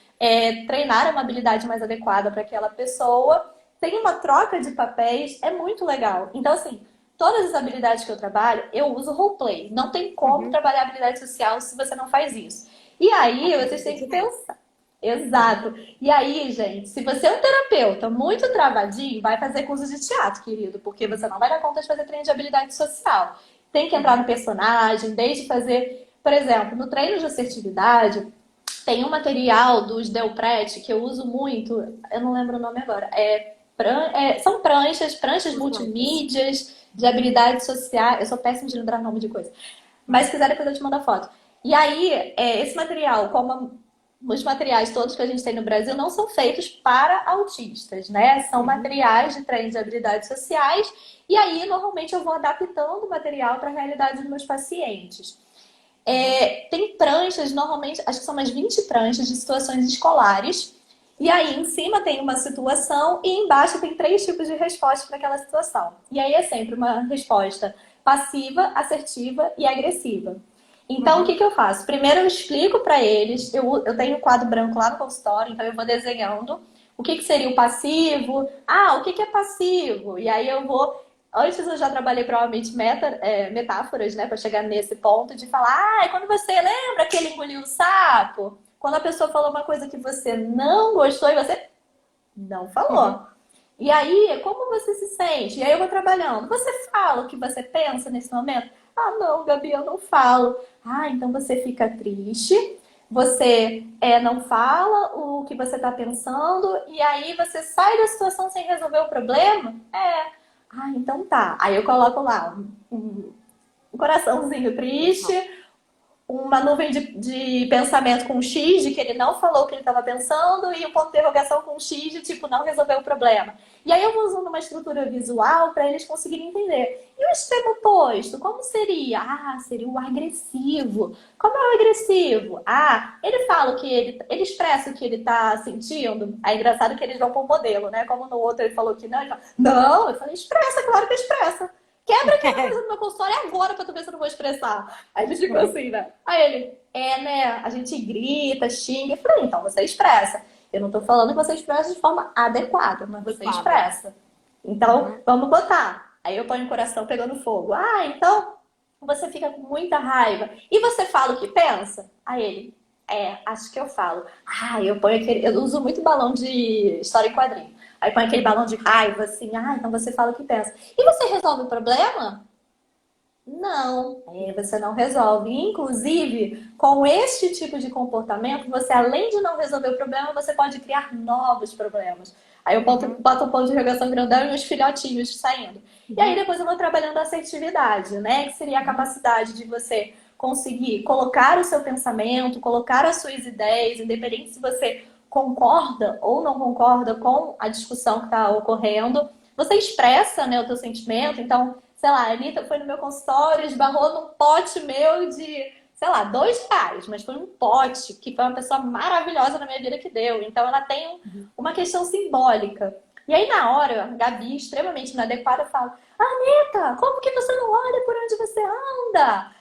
treinar uma habilidade mais adequada para aquela pessoa. Tem uma troca de papéis, é muito legal. Então, assim, todas as habilidades que eu trabalho, eu uso roleplay. Não tem como trabalhar habilidade social se você não faz isso. E aí, vocês têm que pensar. Exato. E aí, gente, se você é um terapeuta muito travadinho, vai fazer curso de teatro, querido, porque você não vai dar conta de fazer treino de habilidade social. Tem que entrar no personagem, desde fazer, por exemplo, no treino de assertividade, tem um material dos Delpret que eu uso muito, eu não lembro o nome agora, são pranchas multimídias de habilidades sociais. Eu sou péssima de lembrar nome de coisa. Mas se quiser, depois eu te mando a foto. E aí, esse material, como os materiais todos que a gente tem no Brasil, não são feitos para autistas, né? São materiais de treino de habilidades sociais. E aí, normalmente, eu vou adaptando o material para a realidade dos meus pacientes. Tem pranchas, normalmente, acho que são umas 20 pranchas de situações escolares. E aí, em cima tem uma situação e embaixo tem 3 tipos de resposta para aquela situação. E aí é sempre uma resposta passiva, assertiva e agressiva. Então, o que eu faço? Primeiro eu explico para eles, eu tenho um quadro branco lá no consultório, então eu vou desenhando o que seria o passivo. Ah, o que é passivo? E aí eu vou... Antes eu já trabalhei provavelmente metáforas, né, para chegar nesse ponto de falar: ah, quando você lembra que ele engoliu o sapo? Quando a pessoa falou uma coisa que você não gostou e você não falou. E aí, como você se sente? E aí eu vou trabalhando. Você fala o que você pensa nesse momento? Ah, não, Gabi, eu não falo. Ah, então você fica triste. Você não fala o que você está pensando. E aí você sai da situação sem resolver o problema? Ah, então tá. Aí eu coloco lá um coraçãozinho triste, uma nuvem de pensamento com um X, de que ele não falou o que ele estava pensando, e um ponto de interrogação com um X, de tipo, não resolveu o problema. E aí eu vou usando uma estrutura visual para eles conseguirem entender. E o extremo oposto, como seria? Ah, seria o agressivo. Como é o agressivo? Ah, ele fala o que ele expressa o que ele está sentindo. É engraçado que eles vão para um modelo, né? Como no outro ele falou que não, ele fala, não, eu falei, expressa, claro que expressa. Quebra aquela coisa do meu consultório agora pra tu ver se eu não vou expressar. Aí ele ficou assim, né? Aí ele, né? A gente grita, xinga. Eu falei, então você expressa. Eu não tô falando que você expressa de forma adequada, mas você expressa. Então, vamos botar. Aí eu ponho o coração pegando fogo. Ah, então você fica com muita raiva. E você fala o que pensa? Aí ele, Acho que eu falo. Eu ponho aquele. Eu uso muito balão de história em quadrinho. Aí põe aquele balão de raiva, assim, então você fala o que pensa. E você resolve o problema? Não, você não resolve. Inclusive, com este tipo de comportamento, você, além de não resolver o problema, você pode criar novos problemas. Aí eu Uhum, boto um ponto de interrogação grandão e os filhotinhos saindo. E aí uhum, depois eu vou trabalhando a assertividade, né? Que seria a uhum, capacidade de você conseguir colocar o seu pensamento, colocar as suas ideias, independente se você concorda ou não concorda com a discussão que está ocorrendo. Você expressa, né, o teu sentimento, então sei lá, a Anitta foi no meu consultório, esbarrou num pote meu de, sei lá, R$ 2, mas foi um pote que foi uma pessoa maravilhosa na minha vida que deu. Então ela tem uhum. uma questão simbólica. E aí na hora, a Gabi, extremamente inadequada, fala: Anitta, como que você não olha por onde você anda?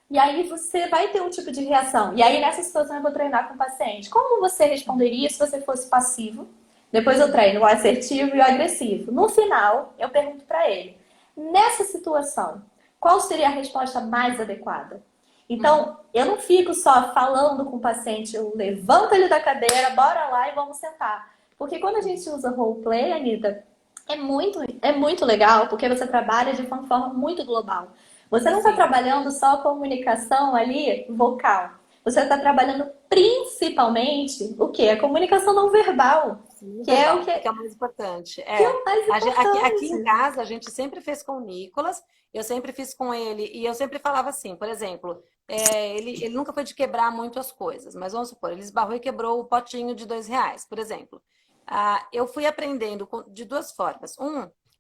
E aí você vai ter um tipo de reação. E aí nessa situação eu vou treinar com o paciente. Como você responderia se você fosse passivo? Depois eu treino o assertivo e o agressivo. No final, eu pergunto para ele: nessa situação, qual seria a resposta mais adequada? Uhum. Então, eu não fico só falando com o paciente, eu levanto ele da cadeira, bora lá e vamos sentar. Porque quando a gente usa roleplay, Anitta, é muito legal, porque você trabalha de uma forma muito global. Você não está Sim, trabalhando só a comunicação ali vocal. Você está trabalhando principalmente o quê? A comunicação não verbal, sim, que é o verbal, que, que é o mais importante. que é o mais Aqui em importante. casa, a gente sempre fez com o Nicolas, eu sempre fiz com ele, e eu sempre falava assim, por exemplo, ele nunca foi de quebrar muito as coisas, mas vamos supor, ele esbarrou e quebrou o potinho de R$ 2, por exemplo. Eu fui aprendendo de duas formas.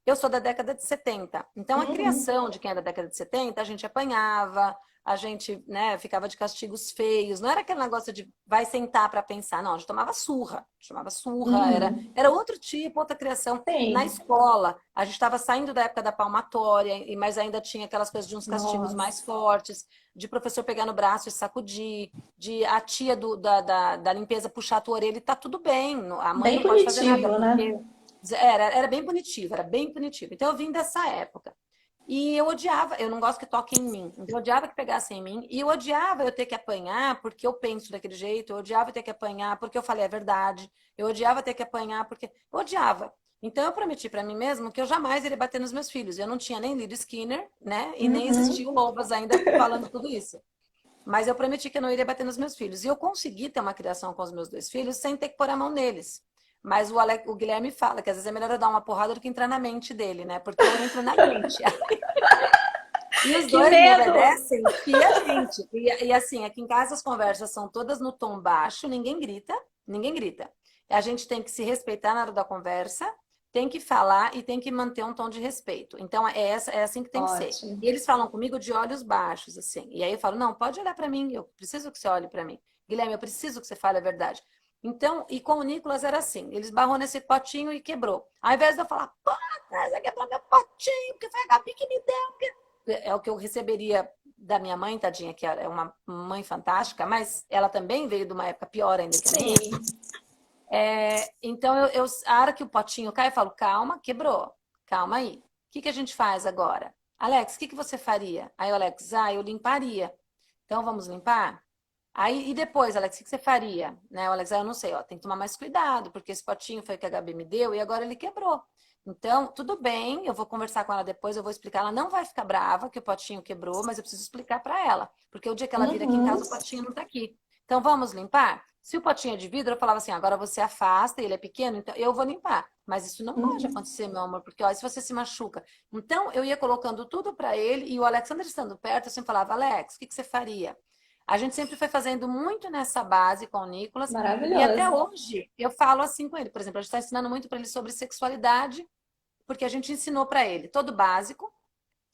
Eu sou da década de 70, então a Uhum. criação de quem é da década de 70, a gente apanhava, a gente, né, ficava de castigos feios. Não era aquele negócio de vai sentar para pensar, não, a gente tomava surra. A gente tomava surra, Uhum. era outro tipo, outra criação. Na Sim. escola, a gente estava saindo da época da palmatória, mas ainda tinha aquelas coisas de uns castigos mais Nossa. fortes, de professor pegar no braço e sacudir, de a tia da limpeza puxar a tua orelha e tá tudo bem. A mãe Bem não pode fazer nada, punitivo, né? porque era bem punitivo, era bem punitivo. Então eu vim dessa época. E eu odiava, eu não gosto que toquem em mim. Então, eu odiava que pegassem em mim. E eu odiava eu ter que apanhar porque eu penso daquele jeito. Eu odiava ter que apanhar porque eu falei a verdade. Eu odiava ter que apanhar porque. Eu odiava. Então, eu prometi para mim mesmo que eu jamais iria bater nos meus filhos. Eu não tinha nem lido Skinner, né? E nem existia Uhum. o Lobas ainda falando tudo isso. Mas eu prometi que eu não iria bater nos meus filhos. E eu consegui ter uma criação com os meus dois filhos sem ter que pôr a mão neles. Mas o Guilherme fala que às vezes é melhor eu dar uma porrada do que entrar na mente dele, né? Porque eu entro na mente. E os Que dois me medo! obedecem piamente. E assim, aqui em casa as conversas são todas no tom baixo, ninguém grita, ninguém grita. A gente tem que se respeitar na hora da conversa, tem que falar e tem que manter um tom de respeito. Então, é assim que tem que ser. Ótimo. E eles falam comigo de olhos baixos, assim. E aí eu falo, não, pode olhar para mim, eu preciso que você olhe para mim. Guilherme, eu preciso que você fale a verdade. Então, e com o Nicolas era assim, ele esbarrou nesse potinho e quebrou. Ao invés de eu falar, pô, você quebrou meu potinho, porque foi a Gabi que me deu, é o que eu receberia da minha mãe, tadinha, que é uma mãe fantástica, mas ela também veio de uma época pior ainda que a minha. Sim. Então, a hora que o potinho cai, eu falo, calma, quebrou, calma aí. O que a gente faz agora? Alex, o que você faria? Aí o Alex, eu limparia. Então, vamos limpar? Aí, e depois, Alex, o que você faria? Né? O Alex, eu não sei, ó, tem que tomar mais cuidado, porque esse potinho foi o que a Gabi me deu e agora ele quebrou. Então, tudo bem, eu vou conversar com ela depois, eu vou explicar. Ela não vai ficar brava que o potinho quebrou, mas eu preciso explicar para ela, porque o dia que ela vir aqui em Uhum. casa, o potinho não tá aqui. Então, vamos limpar? Se o potinho é de vidro, eu falava assim, agora você afasta, ele é pequeno, então eu vou limpar. Mas isso não pode Uhum. acontecer, meu amor, porque ó, se você se machuca. Então, eu ia colocando tudo para ele e o Alexandre estando perto, eu sempre falava, Alex, o que você faria? A gente sempre foi fazendo muito nessa base com o Nicolas. E até Maravilhoso. hoje eu falo assim com ele. Por exemplo, a gente está ensinando muito para ele sobre sexualidade, porque a gente ensinou para ele todo básico.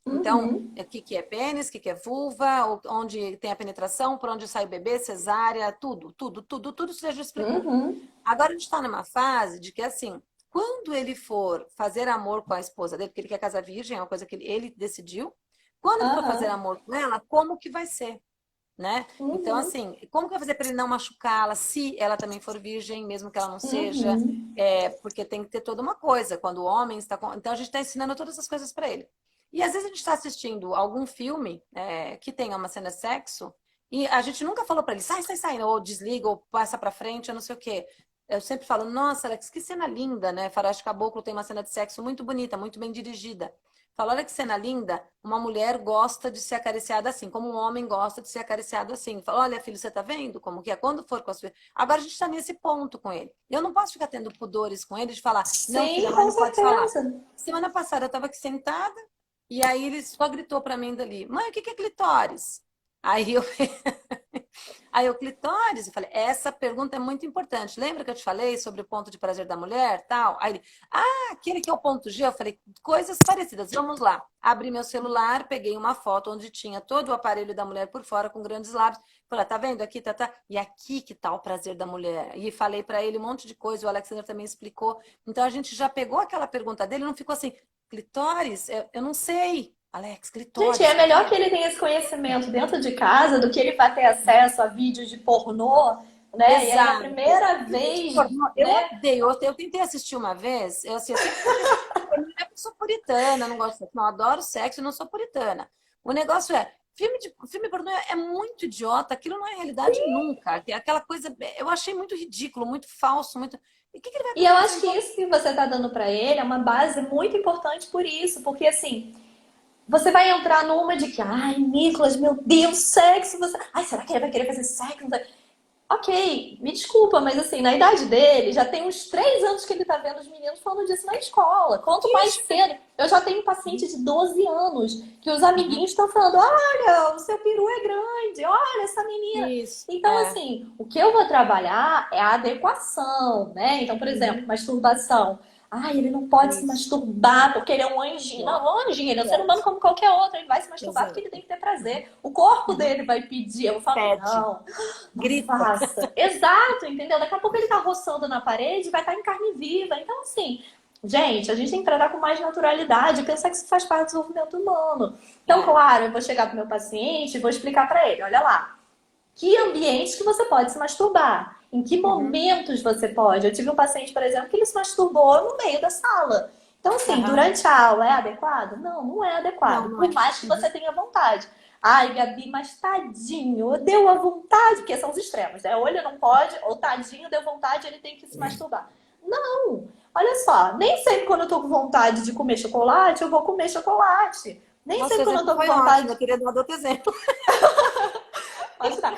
Então, Uhum. o que é pênis, o que é vulva, onde tem a penetração, por onde sai o bebê, cesárea, tudo, tudo, tudo, tudo isso a gente explicou. Uhum. Agora a gente está numa fase de que, assim, quando ele for fazer amor com a esposa dele, porque ele quer casar virgem, é uma coisa que ele decidiu, quando ele for fazer Aham. amor com ela, como que vai ser? Né? Então, Uhum. assim, como que vai fazer para ele não machucá-la se ela também for virgem, mesmo que ela não seja? Uhum. Porque tem que ter toda uma coisa. Quando o homem está com. Então, a gente está ensinando todas essas coisas para ele. E às vezes a gente está assistindo algum filme que tenha uma cena de sexo E a gente nunca falou pra ele, sai, sai, sai, ou desliga, ou passa pra frente, ou não sei o quê. Eu sempre falo, nossa, Alex, que cena linda, né? Faroeste Caboclo tem uma cena de sexo muito bonita, muito bem dirigida. Fala, olha que cena linda, uma mulher gosta de ser acariciada assim, como um homem gosta de ser acariciado assim. Fala, olha, filho, você tá vendo como que é? Quando for com a sua... Agora a gente tá nesse ponto com ele. Eu não posso ficar tendo pudores com ele de falar, não, filha, Sim, mas com não pode falar. certeza. Semana passada eu tava aqui sentada, e aí ele só gritou pra mim dali, mãe, o que que é clitóris? Aí eu Aí o clitóris, eu falei, essa pergunta é muito importante. Lembra que eu te falei sobre o ponto de prazer da mulher, tal? Aí ele, aquele que é o ponto G, eu falei, coisas parecidas. Vamos lá. Abri meu celular, peguei uma foto onde tinha todo o aparelho da mulher por fora com grandes lábios. Falei, tá vendo aqui, tá? E aqui que tá o prazer da mulher. E falei para ele um monte de coisa, o Alexander também explicou. Então a gente já pegou aquela pergunta dele, não ficou assim, clitóris? Eu não sei. Alex, Gente, clitóris, é o que que melhor é? que ele tenha esse conhecimento dentro de casa do que ele vai ter acesso a vídeos de pornô, né? E aí a Exato. primeira Vídeo de vez, pornô, eu né? odeio. Eu tentei assistir uma vez, eu sempre tentei assistir pornô, não é porque eu sou puritana, não gosto de sexo, não, adoro sexo e não sou puritana. O negócio é, filme pornô é muito idiota, aquilo não é realidade nunca. Aquela coisa, eu achei muito ridículo, muito falso, muito. E o que que ele vai E eu aprender acho fazendo que pornô? isso que você está dando para ele é uma base muito importante por isso, porque assim, você vai entrar numa de que, ai, Nicolas, meu Deus, sexo, você. Ai, será que ele vai querer fazer sexo? Ok, me desculpa, mas assim, na idade dele, já tem uns 3 anos que ele tá vendo os meninos falando disso na escola. Quanto mais Ixi. cedo. Eu já tenho um paciente de 12 anos que os Uhum. amiguinhos estão falando: olha, o seu peru é grande, olha essa menina. Isso, Então, assim, o que eu vou trabalhar é a adequação, né? Então, por exemplo, Uhum. masturbação. Ai, ele não pode se Isso. masturbar porque ele é um anjinho. Pode, Não, anjinho, ele é um ser humano pode. como qualquer outro. Ele vai se masturbar porque ele Exato. tem que ter prazer. O corpo Uhum. dele vai pedir. Eu vou falar, Pede, não, não grita. faça. Exato, entendeu? Daqui a pouco ele tá roçando na parede e vai estar em carne viva. Então, assim, gente, a gente tem que tratar com mais naturalidade, pensar que isso faz parte do desenvolvimento humano. Então, É. claro, eu vou chegar pro meu paciente e vou explicar para ele, olha lá, que ambientes que você pode se masturbar? Em que Uhum. momentos você pode? Eu tive um paciente, por exemplo, que ele se masturbou no meio da sala. Então, assim, Aham. durante a aula é adequado? Não, não é Não, adequado. não Por é. mais que Uhum. você tenha vontade. Ai, Gabi, mas tadinho, deu a vontade, porque são os extremos, né? Ou ele não pode, ou tadinho, deu vontade, ele tem que se masturbar. Não! Olha só, nem sempre quando eu tô com vontade de comer chocolate, eu vou comer chocolate. Nem Nossa, o sempre quando eu exemplo tô com foi ótimo. vontade. Eu queria dar outro exemplo. Lá está.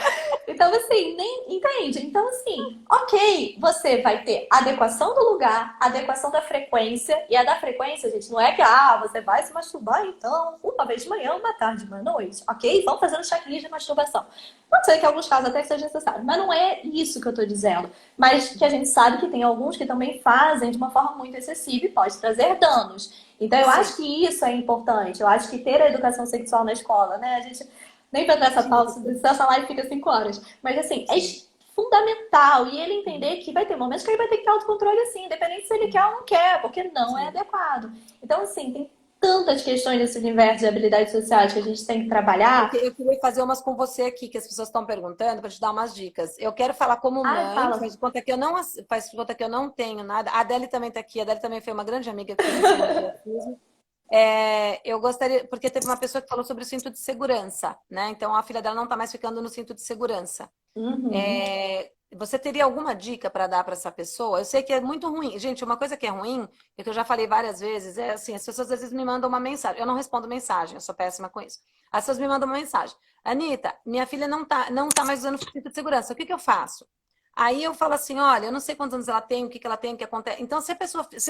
Então, assim, nem entende. Então, assim, ok, você vai ter adequação do lugar, adequação da frequência. E a da frequência, gente, não é que você vai se masturbar, então, uma vez de manhã, uma tarde, uma noite. Ok? Vamos fazer um checklist de masturbação. Pode ser que em alguns casos até seja necessário, mas não é isso que eu tô dizendo. Mas que a gente sabe que tem alguns que também fazem de uma forma muito excessiva e pode trazer danos. Então, eu Sim, acho que isso é importante. Eu acho que ter a educação sexual na escola, né? A gente nem pra dar essa tinha pausa, que ter. se essa live fica 5 horas. Mas assim, é Sim. fundamental. E ele Uhum. entender que vai ter momentos que ele vai ter que ter autocontrole assim, independente se ele quer ou não quer, porque não é Sim. adequado. Então, assim, tem tantas questões nesse universo de habilidades sociais que a gente tem que trabalhar. Eu queria fazer umas com você aqui, que as pessoas estão perguntando, para te dar umas dicas. Eu quero falar como Ai, mãe, fala. faz de conta que eu não, faz de conta que eu não tenho nada. A Adele também está aqui, a Adele também foi uma grande amiga que eu conheci no Beatriz. Eu gostaria, porque teve uma pessoa que falou sobre o cinto de segurança, né? Então a filha dela não está mais ficando no cinto de segurança. Uhum. Você teria alguma dica para dar para essa pessoa? Eu sei que é muito ruim. Gente, uma coisa que é ruim, e que eu já falei várias vezes, é assim, as pessoas às vezes me mandam uma mensagem. Eu não respondo mensagem, eu sou péssima com isso. As pessoas me mandam uma mensagem. Anitta, minha filha não tá mais usando cinto de segurança. O que que eu faço? Aí eu falo assim, olha, eu não sei quantos anos ela tem, o que que ela tem, o que acontece. Então, se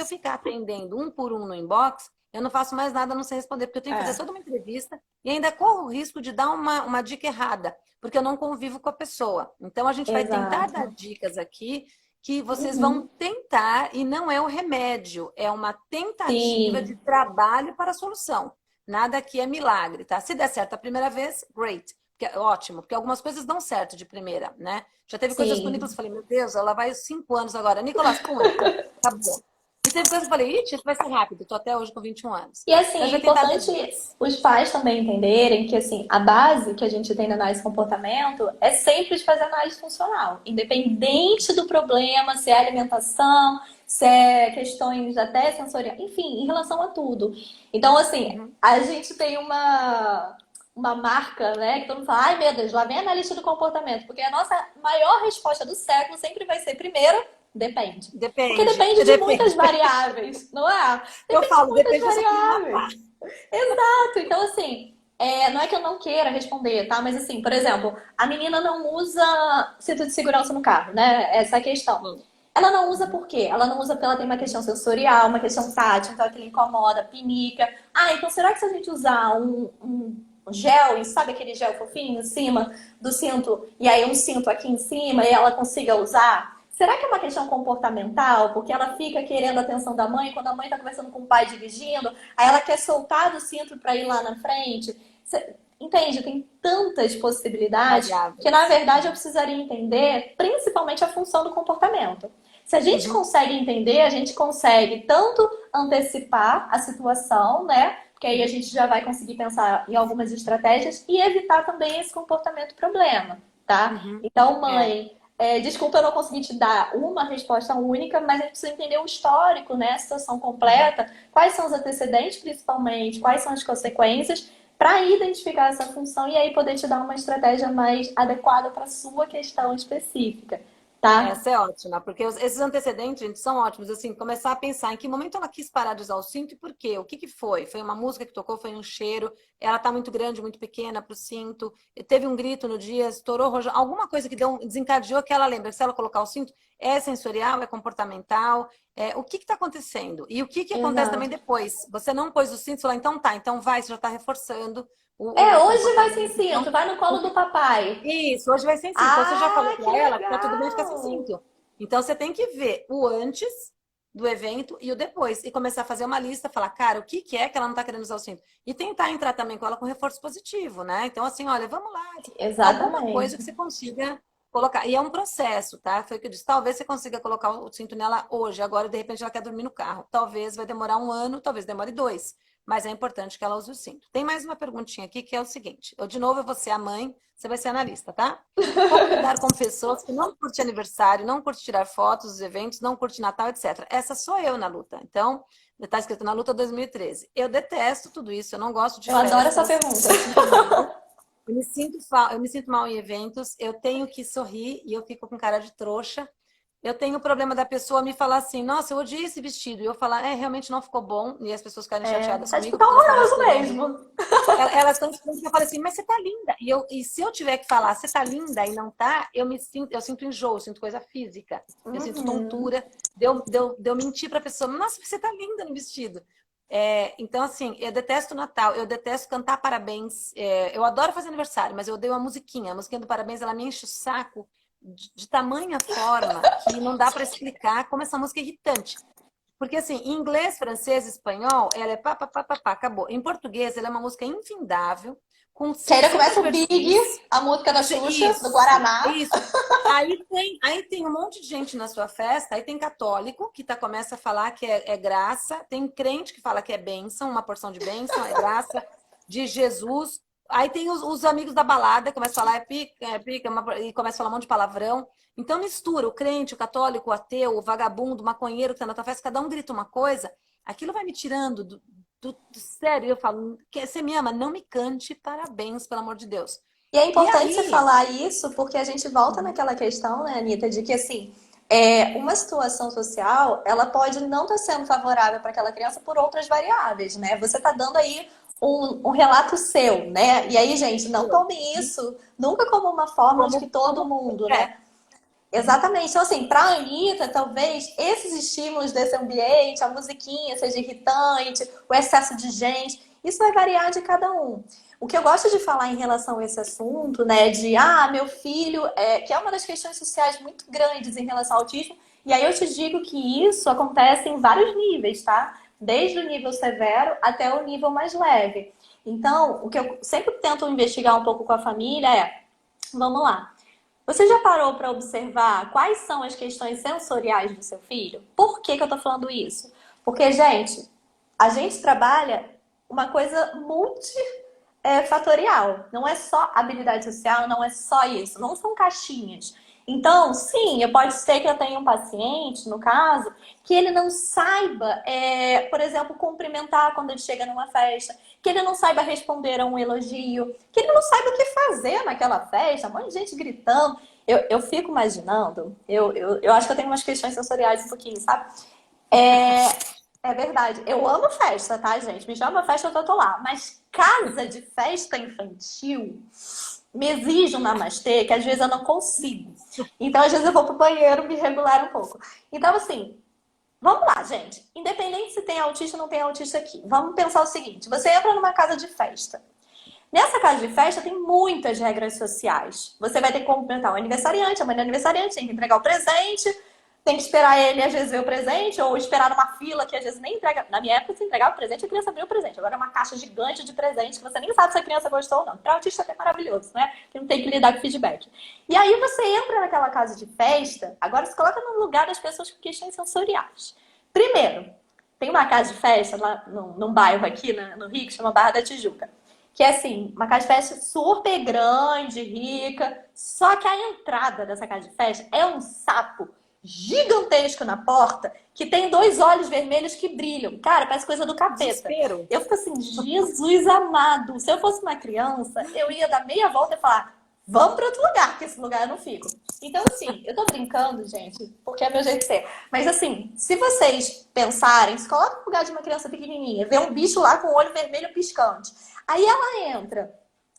eu ficar atendendo um por um no inbox, eu não faço mais nada a não ser responder, porque eu tenho que fazer É, toda uma entrevista e ainda corro o risco de dar uma dica errada, porque eu não convivo com a pessoa. Então, a gente vai tentar dar exato. dicas aqui que vocês vão Uhum. tentar, e não é o remédio, é uma tentativa de Sim, trabalho para a solução. Nada aqui é milagre, tá? Se der certo a primeira vez, great. Ótimo, porque algumas coisas dão certo de primeira, né? Já teve coisas com o Nicolas, eu sim. falei, meu Deus, ela vai 5 anos agora. Nicolas, pum, acabou. E teve coisas que eu falei, ixi, isso vai ser rápido, tô até hoje com 21 anos. E assim, Então, eu é já tentar dar importante dicas. os pais também entenderem que assim, a base que a gente tem na análise de comportamento é sempre de fazer análise funcional, independente do problema, se é alimentação, se é questões até sensoriais, enfim, em relação a tudo. Então, assim, Uhum. a gente tem uma marca, né? Que todo mundo fala, ai meu Deus, lá vem a analista do comportamento. Porque a nossa maior resposta do século sempre vai ser, primeiro, depende. Porque Depende, depende de muitas depende. variáveis, não é? Eu Depende de falo, muitas depende, eu só tenho uma pá. variáveis. Exato. Então, assim, não é que eu não queira responder, tá? Mas, assim, por exemplo, a menina não usa cinto de segurança no carro, né? Essa é a questão. Ela não usa por quê? Ela não usa porque ela tem uma questão sensorial, uma questão tátil, então aquilo incomoda, pinica. Ah, então será que se a gente usar um gel, e sabe aquele gel fofinho em cima do cinto, e aí um cinto aqui em cima e ela consiga usar? Será que é uma questão comportamental? Porque ela fica querendo a atenção da mãe, quando a mãe está conversando com o pai dirigindo, aí ela quer soltar do cinto para ir lá na frente. Entende? Tem tantas possibilidades que, na Variáveis. verdade, eu precisaria entender principalmente a função do comportamento. Se a gente Uhum. consegue entender, a gente consegue tanto antecipar a situação, né? Porque aí a gente já vai conseguir pensar em algumas estratégias e evitar também esse comportamento problema, tá? Uhum. Então, É. mãe, desculpa eu não conseguir te dar uma resposta única, mas a gente precisa entender o histórico, né? A situação Uhum. completa, quais são os antecedentes, principalmente, quais são as consequências, para identificar essa função e aí poder te dar uma estratégia mais adequada para a sua questão específica, tá? Essa é ótima, porque esses antecedentes, gente, são ótimos. Assim, começar a pensar em que momento ela quis parar de usar o cinto e por quê? O que que foi? Foi uma música que tocou? Foi um cheiro? Ela tá muito grande, muito pequena para o cinto? E teve um grito no dia, estourou, rojão, alguma coisa que desencadeou que ela lembra. Se ela colocar o cinto, é sensorial, é comportamental? O que que tá acontecendo? E o que que acontece também Exato. depois? Você não pôs o cinto, você fala, então tá, então vai, você já está reforçando o Hoje vai sem comportamento. cinto, Então, vai no colo do papai. isso, hoje vai sem cinto. Então você já falou Ah, que para ela que tá tudo bem ficar sem legal! cinto. Então você tem que ver o antes do evento e o depois. E começar a fazer uma lista, falar, cara, o que que é que ela não tá querendo usar o cinto? E tentar entrar também com ela com reforço positivo, né? Então, assim, olha, vamos lá. Alguma coisa que Exatamente. você consiga colocar. E é um processo, tá? Foi o que eu disse. Talvez você consiga colocar o cinto nela hoje, agora, de repente, ela quer dormir no carro. Talvez vai demorar um ano, talvez demore dois. Mas é importante que ela use o cinto. Tem mais uma perguntinha aqui que é o seguinte: eu, de novo, eu vou ser a mãe, você vai ser analista, tá? Como lidar com pessoas que não curtem aniversário, não curtem tirar fotos dos eventos, não curtem Natal, etc. Essa sou eu na luta. Então, está escrito na luta 2013. Eu detesto tudo isso, eu não gosto de Eu adoro essa festas, pergunta. eu me sinto mal. Eu me sinto mal em eventos, eu tenho que sorrir e eu fico com cara de trouxa. Eu tenho o problema da pessoa me falar assim, nossa, eu odiei esse vestido. E eu falar, realmente não ficou bom. E as pessoas ficarem chateadas Tá tipo, comigo tá porque eu estava horroroso esperando. mesmo. Elas estão esperando que eu fale assim, mas você tá linda. E se eu tiver que falar, você tá linda e não tá, eu sinto enjoo, eu sinto coisa física. Eu sinto Uhum. tontura. Deu mentir pra pessoa, nossa, você tá linda no vestido. Então, assim, eu detesto o Natal, eu detesto cantar parabéns. Eu adoro fazer aniversário, mas eu odeio a musiquinha. A musiquinha do parabéns, ela me enche o saco de tamanha forma que não dá para explicar como essa música é irritante. Porque, assim, em inglês, francês, espanhol, ela é pá, pá, pá, pá, pá, acabou. Em português, ela é uma música infindável, com Que ainda 60 começa o Big, versões. a música da Xuxa, do Isso, Guaraná. isso. Aí tem um monte de gente na sua festa, aí tem católico que começa a falar que é graça, tem crente que fala que é bênção, uma porção de bênção, é graça de Jesus. Aí tem os amigos da balada, começa a falar é pica, e começa a falar um monte de palavrão. Então mistura o crente, o católico, o ateu, o vagabundo, o maconheiro que tá na tua festa, cada um grita uma coisa, aquilo vai me tirando do sério. Eu falo, você me ama? Não me cante parabéns, pelo amor de Deus. E é E importante você aí, falar isso porque a gente volta uhum, naquela questão, né, Anitta, de que assim, uma situação social, ela pode não estar sendo favorável para aquela criança por outras variáveis, né? Você está dando aí um relato seu, né? E aí, gente, não tome isso nunca como uma fórmula de que todo como, mundo, é, né? Exatamente. Então, assim, para a Anitta, talvez esses estímulos desse ambiente, a musiquinha seja irritante, o excesso de gente, isso vai variar de cada um. O que eu gosto de falar em relação a esse assunto, né, de, meu filho, que é uma das questões sociais muito grandes em relação ao autismo, e aí eu te digo que isso acontece em vários níveis, tá? Desde o nível severo até o nível mais leve. Então, o que eu sempre tento investigar um pouco com a família vamos lá. Você já parou para observar quais são as questões sensoriais do seu filho? Por que que eu tô falando isso? Porque, gente, a gente trabalha uma coisa multifatorial. Não é só habilidade social, não é só isso. Não são caixinhas. Então, sim, pode ser que eu tenha um paciente, no caso, que ele não saiba, por exemplo, cumprimentar quando ele chega numa festa, que ele não saiba responder a um elogio, que ele não saiba o que fazer naquela festa, um monte de gente gritando. Eu fico imaginando, eu acho que eu tenho umas questões sensoriais um pouquinho, sabe? É verdade. Eu amo festa, tá, gente? Me chama festa que eu tô lá. Mas casa de festa infantil me exige um namastê que às vezes eu não consigo. Então, às vezes eu vou pro banheiro me regular um pouco. Então, assim, vamos lá, gente. Independente se tem autista ou não tem autista aqui. Vamos pensar o seguinte. Você entra numa casa de festa. Nessa casa de festa tem muitas regras sociais. Você vai ter que cumprimentar o aniversariante, a mãe do aniversariante, tem que entregar o presente, tem que esperar ele, às vezes, ver o presente, ou esperar numa fila que às vezes nem entrega. Na minha época, você entregava o presente, a criança abriu o presente. Agora é uma caixa gigante de presente que você nem sabe se a criança gostou ou não. Para autista é maravilhoso, né? Que não tem que lidar com feedback. E aí você entra naquela casa de festa, agora se coloca no lugar das pessoas com questões sensoriais. Primeiro, tem uma casa de festa lá num bairro aqui no Rio, que chama Barra da Tijuca. Que é assim, uma casa de festa super grande, rica. Só que a entrada dessa casa de festa é um sapo gigantesco na porta que tem 2 olhos vermelhos que brilham. Cara, parece coisa do capeta. Desespero. Eu fico assim, Jesus amado. Se eu fosse uma criança, eu ia dar meia volta e falar, vamos para outro lugar, que esse lugar eu não fico. Então, assim, eu tô brincando, gente, porque é meu jeito de ser. Mas, assim, se vocês pensarem, se coloca no lugar de uma criança pequenininha, vê um bicho lá com o olho vermelho piscante. Aí ela entra,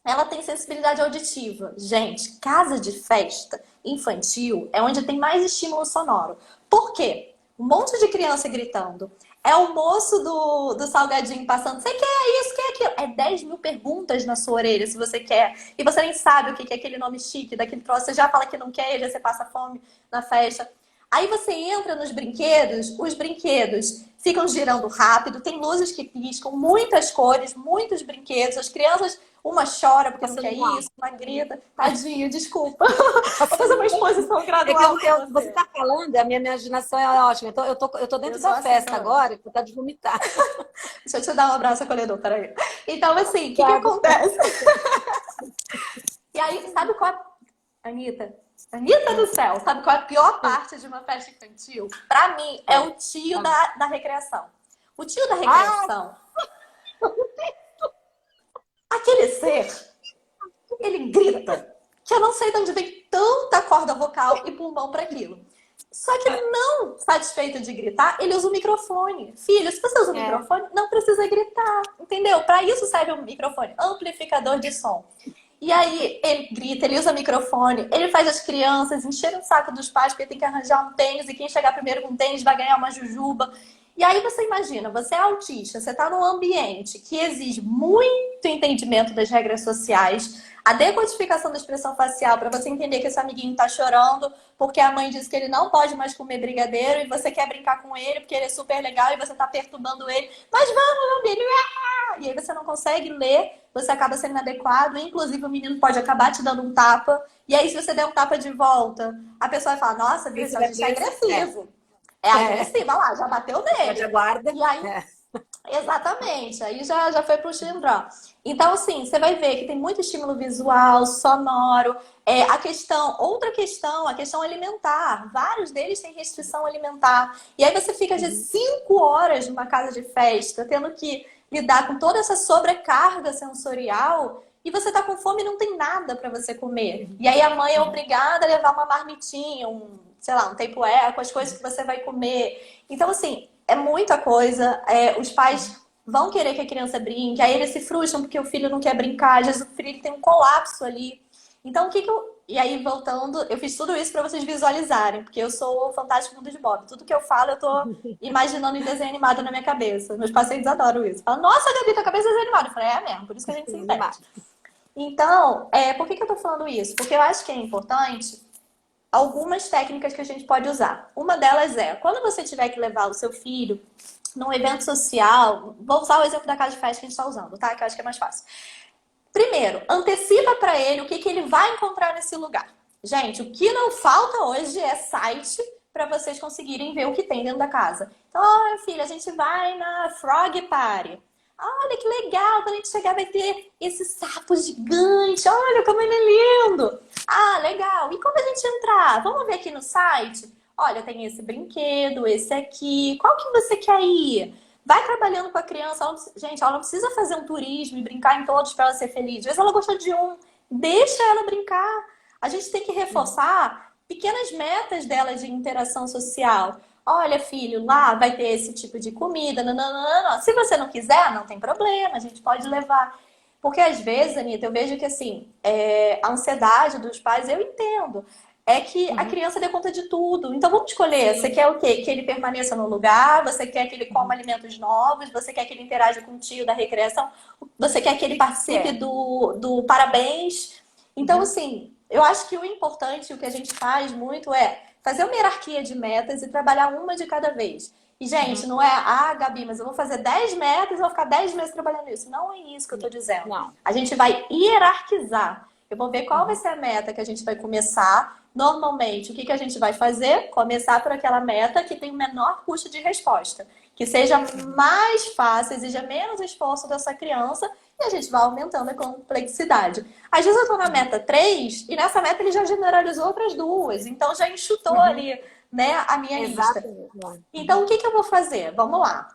ela tem sensibilidade auditiva. Gente, casa de festa infantil é onde tem mais estímulo sonoro. Por quê? Um monte de criança gritando. É o moço do salgadinho passando. Você quer isso, quer aquilo? É 10 mil perguntas na sua orelha se você quer. E você nem sabe o que é aquele nome chique daquele troço. Você já fala que não quer e já você passa fome na festa. Aí você entra nos brinquedos, os brinquedos ficam girando rápido, tem luzes que piscam, muitas cores, muitos brinquedos. As crianças, uma chora porque não quer isso, uma grita. Tadinha, desculpa. Vou fazer uma exposição gradual. Você tá falando, a minha imaginação é ótima. Eu tô dentro da festa agora, com vontade de vomitar. Deixa eu te dar um abraço acolhedor, peraí. Então, assim, o que acontece? E aí, sabe qual é... Anitta do céu, sabe qual é a pior parte de uma festa infantil? Pra mim, é o tio da recreação. O tio da recreação. Aquele ser, ele grita, que eu não sei de onde vem tanta corda vocal e pulmão para aquilo. Só que não satisfeito de gritar, ele usa o microfone. Filho, se você usa o microfone, não precisa gritar, entendeu? Para isso serve um microfone, amplificador de som. E aí ele grita, ele usa microfone, ele faz as crianças encherem o saco dos pais porque tem que arranjar um tênis e quem chegar primeiro com tênis vai ganhar uma jujuba. E aí você imagina, você é autista, você está num ambiente que exige muito entendimento das regras sociais, a decodificação da expressão facial para você entender que esse amiguinho está chorando porque a mãe disse que ele não pode mais comer brigadeiro e você quer brincar com ele porque ele é super legal e você está perturbando ele. Mas vamos, meu filho! E aí você não consegue ler, você acaba sendo inadequado, inclusive o menino pode acabar te dando um tapa. E aí se você der um tapa de volta, a pessoa vai falar, nossa, Vitor, a gente é agressivo. É agressiva, lá, já bateu nele. Já guarda. E aí, exatamente, aí já foi pro xindró. Então, assim, você vai ver que tem muito estímulo visual, sonoro. Outra questão, a questão alimentar. Vários deles têm restrição alimentar. E aí você fica de 5 horas numa casa de festa, tendo que lidar com toda essa sobrecarga sensorial. E você tá com fome e não tem nada para você comer. E aí a mãe é obrigada a levar uma marmitinha, um Tupperware com as coisas que você vai comer. Então, assim, é muita coisa. Os pais vão querer que a criança brinque, aí eles se frustram porque o filho não quer brincar, às vezes o filho tem um colapso ali. Então, o que que eu... E aí, voltando, eu fiz tudo isso para vocês visualizarem, porque eu sou o Fantástico Mundo de Bob. Tudo que eu falo, eu tô imaginando em desenho animado na minha cabeça. Meus pacientes adoram isso. Falam, nossa, Gabi, tua cabeça é desenho animado. Eu falei, é mesmo, por isso que a gente se entende. Então, por que eu tô falando isso? Porque eu acho que é importante algumas técnicas que a gente pode usar. Uma delas é, quando você tiver que levar o seu filho num evento social, vou usar o exemplo da casa de festa que a gente está usando, tá? Que eu acho que é mais fácil. Primeiro, antecipa para ele o que ele vai encontrar nesse lugar. Gente, o que não falta hoje é site para vocês conseguirem ver o que tem dentro da casa. Então, olha, filha, a gente vai na Frog Party. Olha que legal, quando a gente chegar vai ter esse sapo gigante. Olha como ele é lindo. Ah, legal. E quando a gente entrar? Vamos ver aqui no site? Olha, tem esse brinquedo, esse aqui. Qual que você quer ir? Vai trabalhando com a criança. Gente, ela não precisa fazer um turismo e brincar em todos para ela ser feliz. Às vezes ela gosta de um. Deixa ela brincar. A gente tem que reforçar pequenas metas dela de interação social. Olha, filho, lá vai ter esse tipo de comida. Nananana. Se você não quiser, não tem problema. A gente pode levar. Porque às vezes, Anitta, eu vejo que assim, a ansiedade dos pais, eu entendo. É que a criança dê conta de tudo. Então vamos escolher. Você quer o quê? Que ele permaneça no lugar? Você quer que ele coma alimentos novos? Você quer que ele interaja com o tio da recreação? Você quer que ele participe do parabéns? Então, assim, eu acho que o importante, o que a gente faz muito é fazer uma hierarquia de metas e trabalhar uma de cada vez. E, gente, não é, Gabi, mas eu vou fazer 10 metas e vou ficar 10 meses trabalhando nisso. Não é isso que eu tô dizendo. Não. A gente vai hierarquizar. Eu vou ver qual vai ser a meta que a gente vai começar. Normalmente, o que a gente vai fazer? Começar por aquela meta que tem o menor custo de resposta. Que seja mais fácil, exija menos esforço dessa criança e a gente vai aumentando a complexidade. Às vezes eu estou na meta 3 e nessa meta ele já generalizou outras duas. Então já enxutou ali, né, a minha lista. Então o que eu vou fazer? Vamos lá.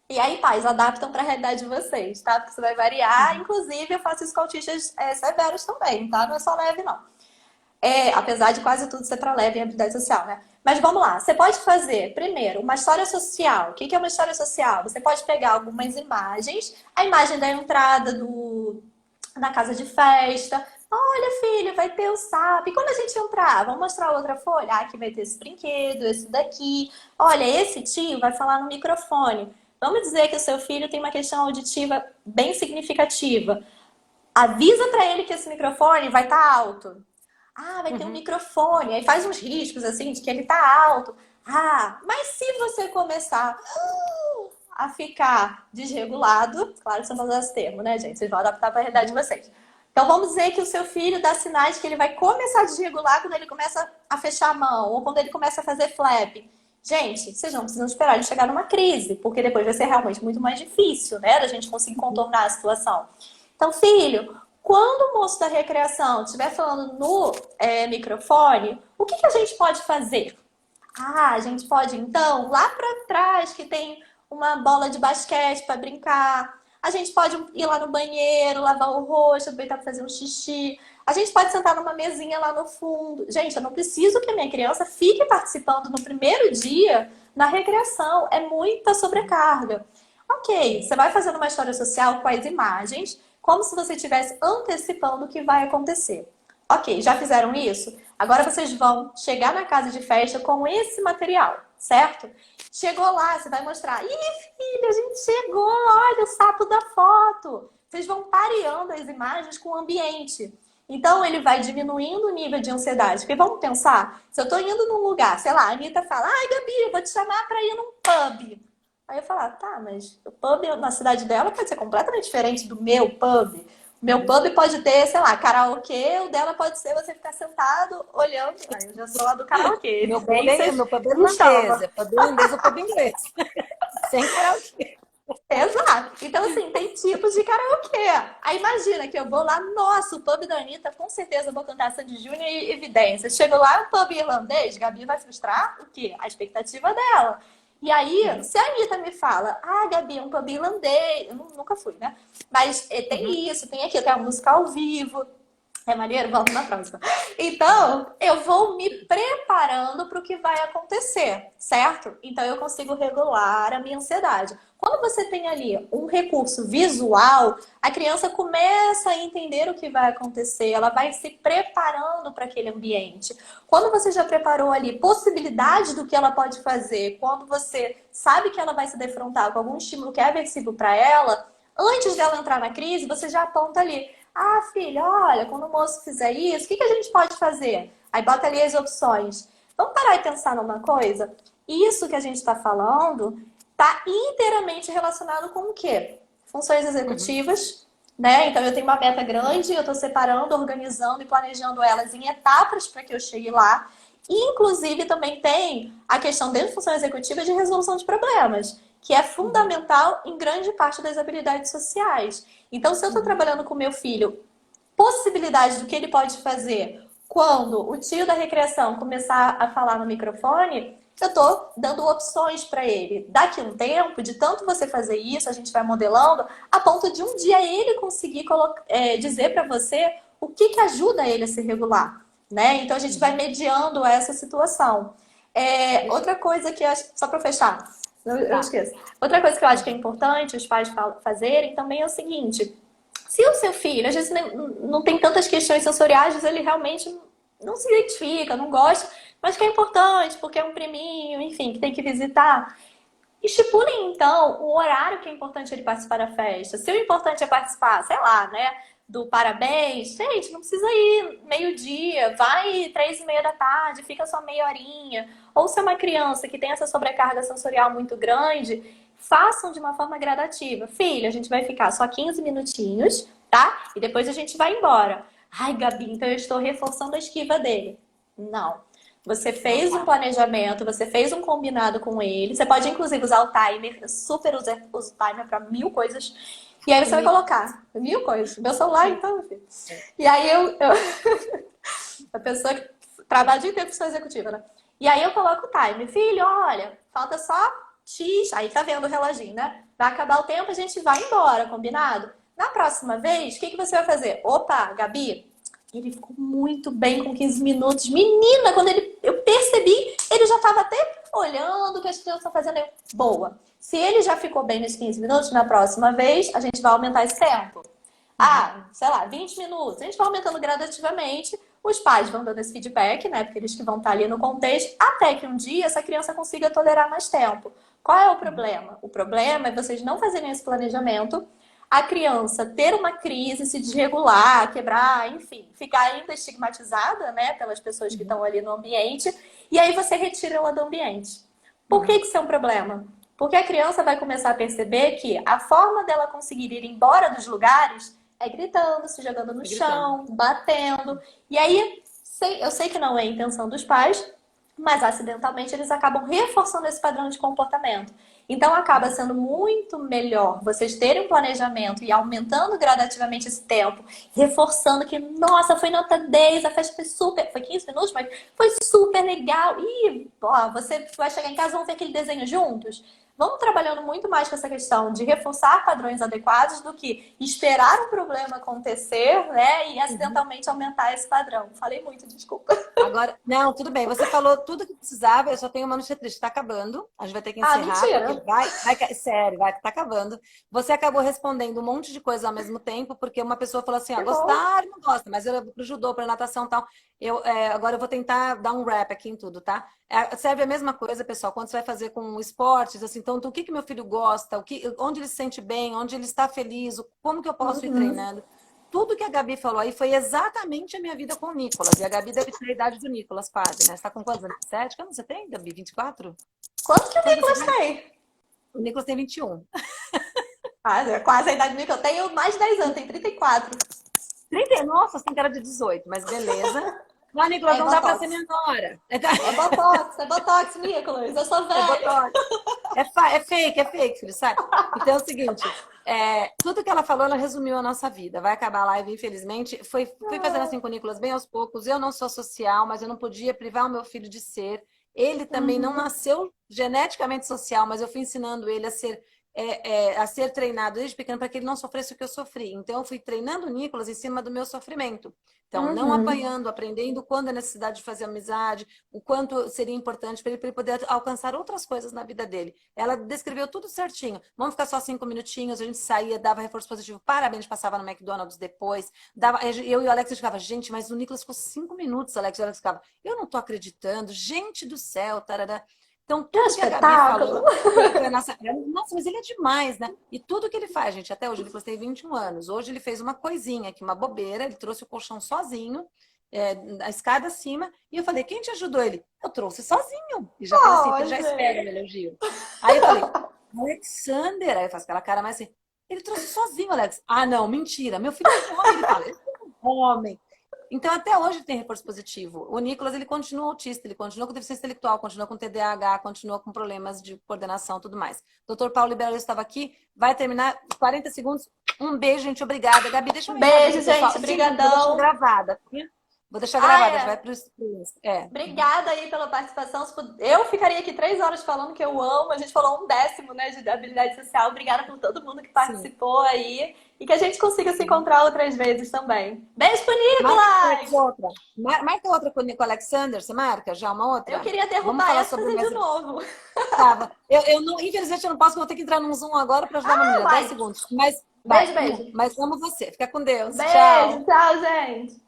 E aí, pais, adaptam para a realidade de vocês, tá? Porque você vai variar. Inclusive, eu faço isso com autistas severos também, tá? Não é só leve, não. Apesar de quase tudo ser para leve em habilidade social, né? Mas vamos lá. Você pode fazer, primeiro, uma história social. O que é uma história social? Você pode pegar algumas imagens. A imagem da entrada na casa de festa. Olha, filho, vai ter o sapo. E quando a gente entrar, vamos mostrar outra folha? Ah, aqui vai ter esse brinquedo, esse daqui. Olha, esse tio vai falar no microfone. Vamos dizer que o seu filho tem uma questão auditiva bem significativa. Avisa para ele que esse microfone vai estar alto. Ah, vai ter um microfone. Aí faz uns riscos assim de que ele tá alto. Ah, mas se você começar a ficar desregulado, claro que você não usa esse termo, né, gente? Vocês vão adaptar para a realidade de vocês. Então vamos dizer que o seu filho dá sinais que ele vai começar a desregular quando ele começa a fechar a mão ou quando ele começa a fazer flap. Gente, vocês não precisam esperar ele chegar numa crise, porque depois vai ser realmente muito mais difícil, né, da gente conseguir contornar a situação. Então, filho, quando o moço da recreação estiver falando no microfone, o que a gente pode fazer? Ah, a gente pode, então, lá para trás, que tem uma bola de basquete para brincar. A gente pode ir lá no banheiro, lavar o rosto, aproveitar para fazer um xixi. A gente pode sentar numa mesinha lá no fundo. Gente, eu não preciso que a minha criança fique participando no primeiro dia na recreação. É muita sobrecarga. Ok, você vai fazendo uma história social com as imagens, como se você estivesse antecipando o que vai acontecer. Ok, já fizeram isso? Agora vocês vão chegar na casa de festa com esse material, certo? Chegou lá, você vai mostrar. Ih, filha, a gente chegou, olha o sapo da foto. Vocês vão pareando as imagens com o ambiente. Então, ele vai diminuindo o nível de ansiedade. Porque vamos pensar, se eu tô indo num lugar, sei lá, a Anitta fala, ai, Gabi, eu vou te chamar pra ir num pub. Aí eu falo, tá, mas o pub na cidade dela pode ser completamente diferente do meu pub. O meu pub pode ter, sei lá, karaokê, o dela pode ser você ficar sentado, olhando. Aí eu já sou lá do karaokê. Meu pub é irlandês, é pub irlandês ou pub inglês. Sem karaokê. Exato. Então, assim, tem tipos de karaokê. Aí imagina que eu vou lá, nossa, o pub da Anitta, com certeza eu vou cantar Sandy Júnior e Evidências. Chego lá, é um pub irlandês, Gabi vai frustrar o quê? A expectativa dela. E aí, se a Anitta me fala, ah, Gabi, é um pub irlandês, eu nunca fui, né? Mas tem isso, tem aquilo, tem a música ao vivo. É maneiro? Vamos na próxima. Então, eu vou me preparando para o que vai acontecer, certo? Então, eu consigo regular a minha ansiedade. Quando você tem ali um recurso visual, a criança começa a entender o que vai acontecer, ela vai se preparando para aquele ambiente. Quando você já preparou ali possibilidades do que ela pode fazer, quando você sabe que ela vai se defrontar com algum estímulo que é aversivo para ela, antes dela entrar na crise, você já aponta ali. Ah, filha, olha, quando o moço fizer isso, o que a gente pode fazer? Aí bota ali as opções. Vamos parar e pensar numa coisa? Isso que a gente está falando está inteiramente relacionado com o quê? Funções executivas, né? Então eu tenho uma meta grande, eu estou separando, organizando e planejando elas em etapas para que eu chegue lá. Inclusive também tem a questão dentro de função executiva de resolução de problemas, que é fundamental em grande parte das habilidades sociais. Então, se eu estou trabalhando com meu filho, possibilidades do que ele pode fazer Quando o tio da recreação começar a falar no microfone, eu tô dando opções para ele. Daqui um tempo, de tanto você fazer isso, a gente vai modelando, a ponto de um dia ele conseguir dizer para você o que ajuda ele a se regular, né? Então a gente vai mediando essa situação. Outra coisa que eu acho, só para fechar, eu esqueço. Outra coisa que eu acho que é importante os pais fazerem também é o seguinte: se o seu filho, às vezes, não tem tantas questões sensoriais, às vezes ele realmente não se identifica, não gosta, mas que é importante, porque é um priminho, enfim, que tem que visitar. Estipulem, então, o horário que é importante ele participar da festa. Se o importante é participar, sei lá, né, do parabéns, gente, não precisa ir meio-dia, vai 3:30 da tarde, fica só meia horinha. Ou se é uma criança que tem essa sobrecarga sensorial muito grande, façam de uma forma gradativa. Filho, a gente vai ficar só 15 minutinhos, tá? E depois a gente vai embora. Ai, Gabi, então eu estou reforçando a esquiva dele. Não. Você fez um planejamento, você fez um combinado com ele. Você pode, inclusive, usar o timer. Eu super uso o timer para 1000 coisas. E aí você vai colocar 1000 coisas. Meu celular, então, filho. E aí a pessoa que trabalha o dia inteiro com sua executiva, né? E aí eu coloco o timer. Filho, olha, falta só X. Aí tá vendo o reloginho, né? Vai acabar o tempo, a gente vai embora, combinado? Na próxima vez, o que você vai fazer? Opa, Gabi, ele ficou muito bem com 15 minutos. Menina, quando eu percebi, ele já estava até olhando o que as crianças estão fazendo. Boa. Se ele já ficou bem nos 15 minutos, na próxima vez, a gente vai aumentar esse tempo. Sei lá, 20 minutos. A gente vai aumentando gradativamente. Os pais vão dando esse feedback, né? Porque eles que vão estar ali no contexto, até que um dia essa criança consiga tolerar mais tempo. Qual é o problema? O problema é vocês não fazerem esse planejamento, a criança ter uma crise, se desregular, quebrar, enfim, ficar ainda estigmatizada, né, pelas pessoas que estão ali no ambiente, e aí você retira ela do ambiente. Por que isso é um problema? Porque a criança vai começar a perceber que a forma dela conseguir ir embora dos lugares é gritando, se jogando no chão, batendo. E aí, eu sei que não é a intenção dos pais, mas acidentalmente eles acabam reforçando esse padrão de comportamento. Então acaba sendo muito melhor vocês terem um planejamento e aumentando gradativamente esse tempo, reforçando que, nossa, foi nota 10, a festa foi super, foi 15 minutos, mas foi super legal. E ó, você vai chegar em casa, vamos ver aquele desenho juntos? Vamos trabalhando muito mais com essa questão de reforçar padrões adequados do que esperar um problema acontecer, né? E acidentalmente aumentar esse padrão. Falei muito, desculpa. Agora, não, tudo bem. Você falou tudo que precisava. Eu só tenho uma notícia triste. Está acabando. A gente vai ter que encerrar. Mentira. Porque sério, tá acabando. Você acabou respondendo um monte de coisa ao mesmo tempo, porque uma pessoa falou assim, gostar, não gosta, mas eu pro judô, pra natação e tal. Agora eu vou tentar dar um wrap aqui em tudo, tá? Serve a mesma coisa, pessoal, quando você vai fazer com esportes, assim, então, o que meu filho gosta, onde ele se sente bem, onde ele está feliz, como que eu posso ir treinando. Tudo que a Gabi falou aí foi exatamente a minha vida com o Nicolas. E a Gabi deve ter a idade do Nicolas, quase, né? Você tá com quantos anos? 7? Quanto você tem, Gabi? 24? Quanto que o Nicolas tem? O Nicolas tem 21. É quase a idade do Nicolas. Eu tenho mais de 10 anos, tenho 34. 30? Nossa, você tem cara de 18, mas beleza. Não, Nicolas, não dá pra ser menor. É botox, Nicolas. Eu sou velha. É fake, filho, sabe? Então é o seguinte, tudo que ela falou, ela resumiu a nossa vida. Vai acabar a live, infelizmente. Fui fazendo assim com o Nicolas bem aos poucos. Eu não sou social, mas eu não podia privar o meu filho de ser. Ele também não nasceu geneticamente social, mas eu fui ensinando ele a ser treinado desde pequeno para que ele não sofresse o que eu sofri. Então, eu fui treinando o Nicolas em cima do meu sofrimento. Então, não apanhando, aprendendo quando é necessidade de fazer amizade, o quanto seria importante para ele poder alcançar outras coisas na vida dele. Ela descreveu tudo certinho. Vamos ficar só 5 minutinhos, a gente saía, dava reforço positivo, parabéns, passava no McDonald's depois. Eu e o Alex, a gente ficava, gente, mas o Nicolas ficou 5 minutos, Alex. E o Alex ficava, eu não tô acreditando, gente do céu, tarará. Então, tudo que a Gabi falou foi a nossa... Nossa, mas ele é demais, né? E tudo que ele faz, gente, até hoje, ele tem 21 anos. Hoje ele fez uma coisinha aqui, uma bobeira. Ele trouxe o colchão sozinho, a escada acima. E eu falei, quem te ajudou? Ele, eu trouxe sozinho. E já fez assim, eu já espero o elogio. Aí eu falei, Alexander. Aí eu faço aquela cara mais assim, ele trouxe sozinho, Alex. Ah, não, mentira. Meu filho é um homem. Ele fala, ele é um homem. Então, até hoje tem reforço positivo. O Nicolas, ele continua autista, ele continua com deficiência intelectual, continua com TDAH, continua com problemas de coordenação e tudo mais. Doutor Paulo Libero estava aqui, vai terminar 40 segundos. Um beijo, gente, obrigada. Gabi, deixa eu Beijo, gente, brigadão. Gravada. Vou deixar Ah, gravada, vai é. pro... É. Obrigada aí pela participação. Eu ficaria aqui 3 horas falando que eu amo. A gente falou 1/10, né, de habilidade social. Obrigada por todo mundo que Sim, participou aí. E que a gente consiga se sim. encontrar outras vezes também. Beijo pro Marca Nicolas! outra. Marca outra com o Nico Alexander, você marca já uma Eu outra? queria Vamos derrubar falar essa e sobre fazer de mais... novo. Tava. Eu não, infelizmente eu não posso, vou ter que entrar num Zoom agora para ajudar uma Ah, menina. 10 vai. segundos. Mas vai, Beijo, beijo. mas amo você. Fica com Deus. Beijo, Tchau. tchau, gente.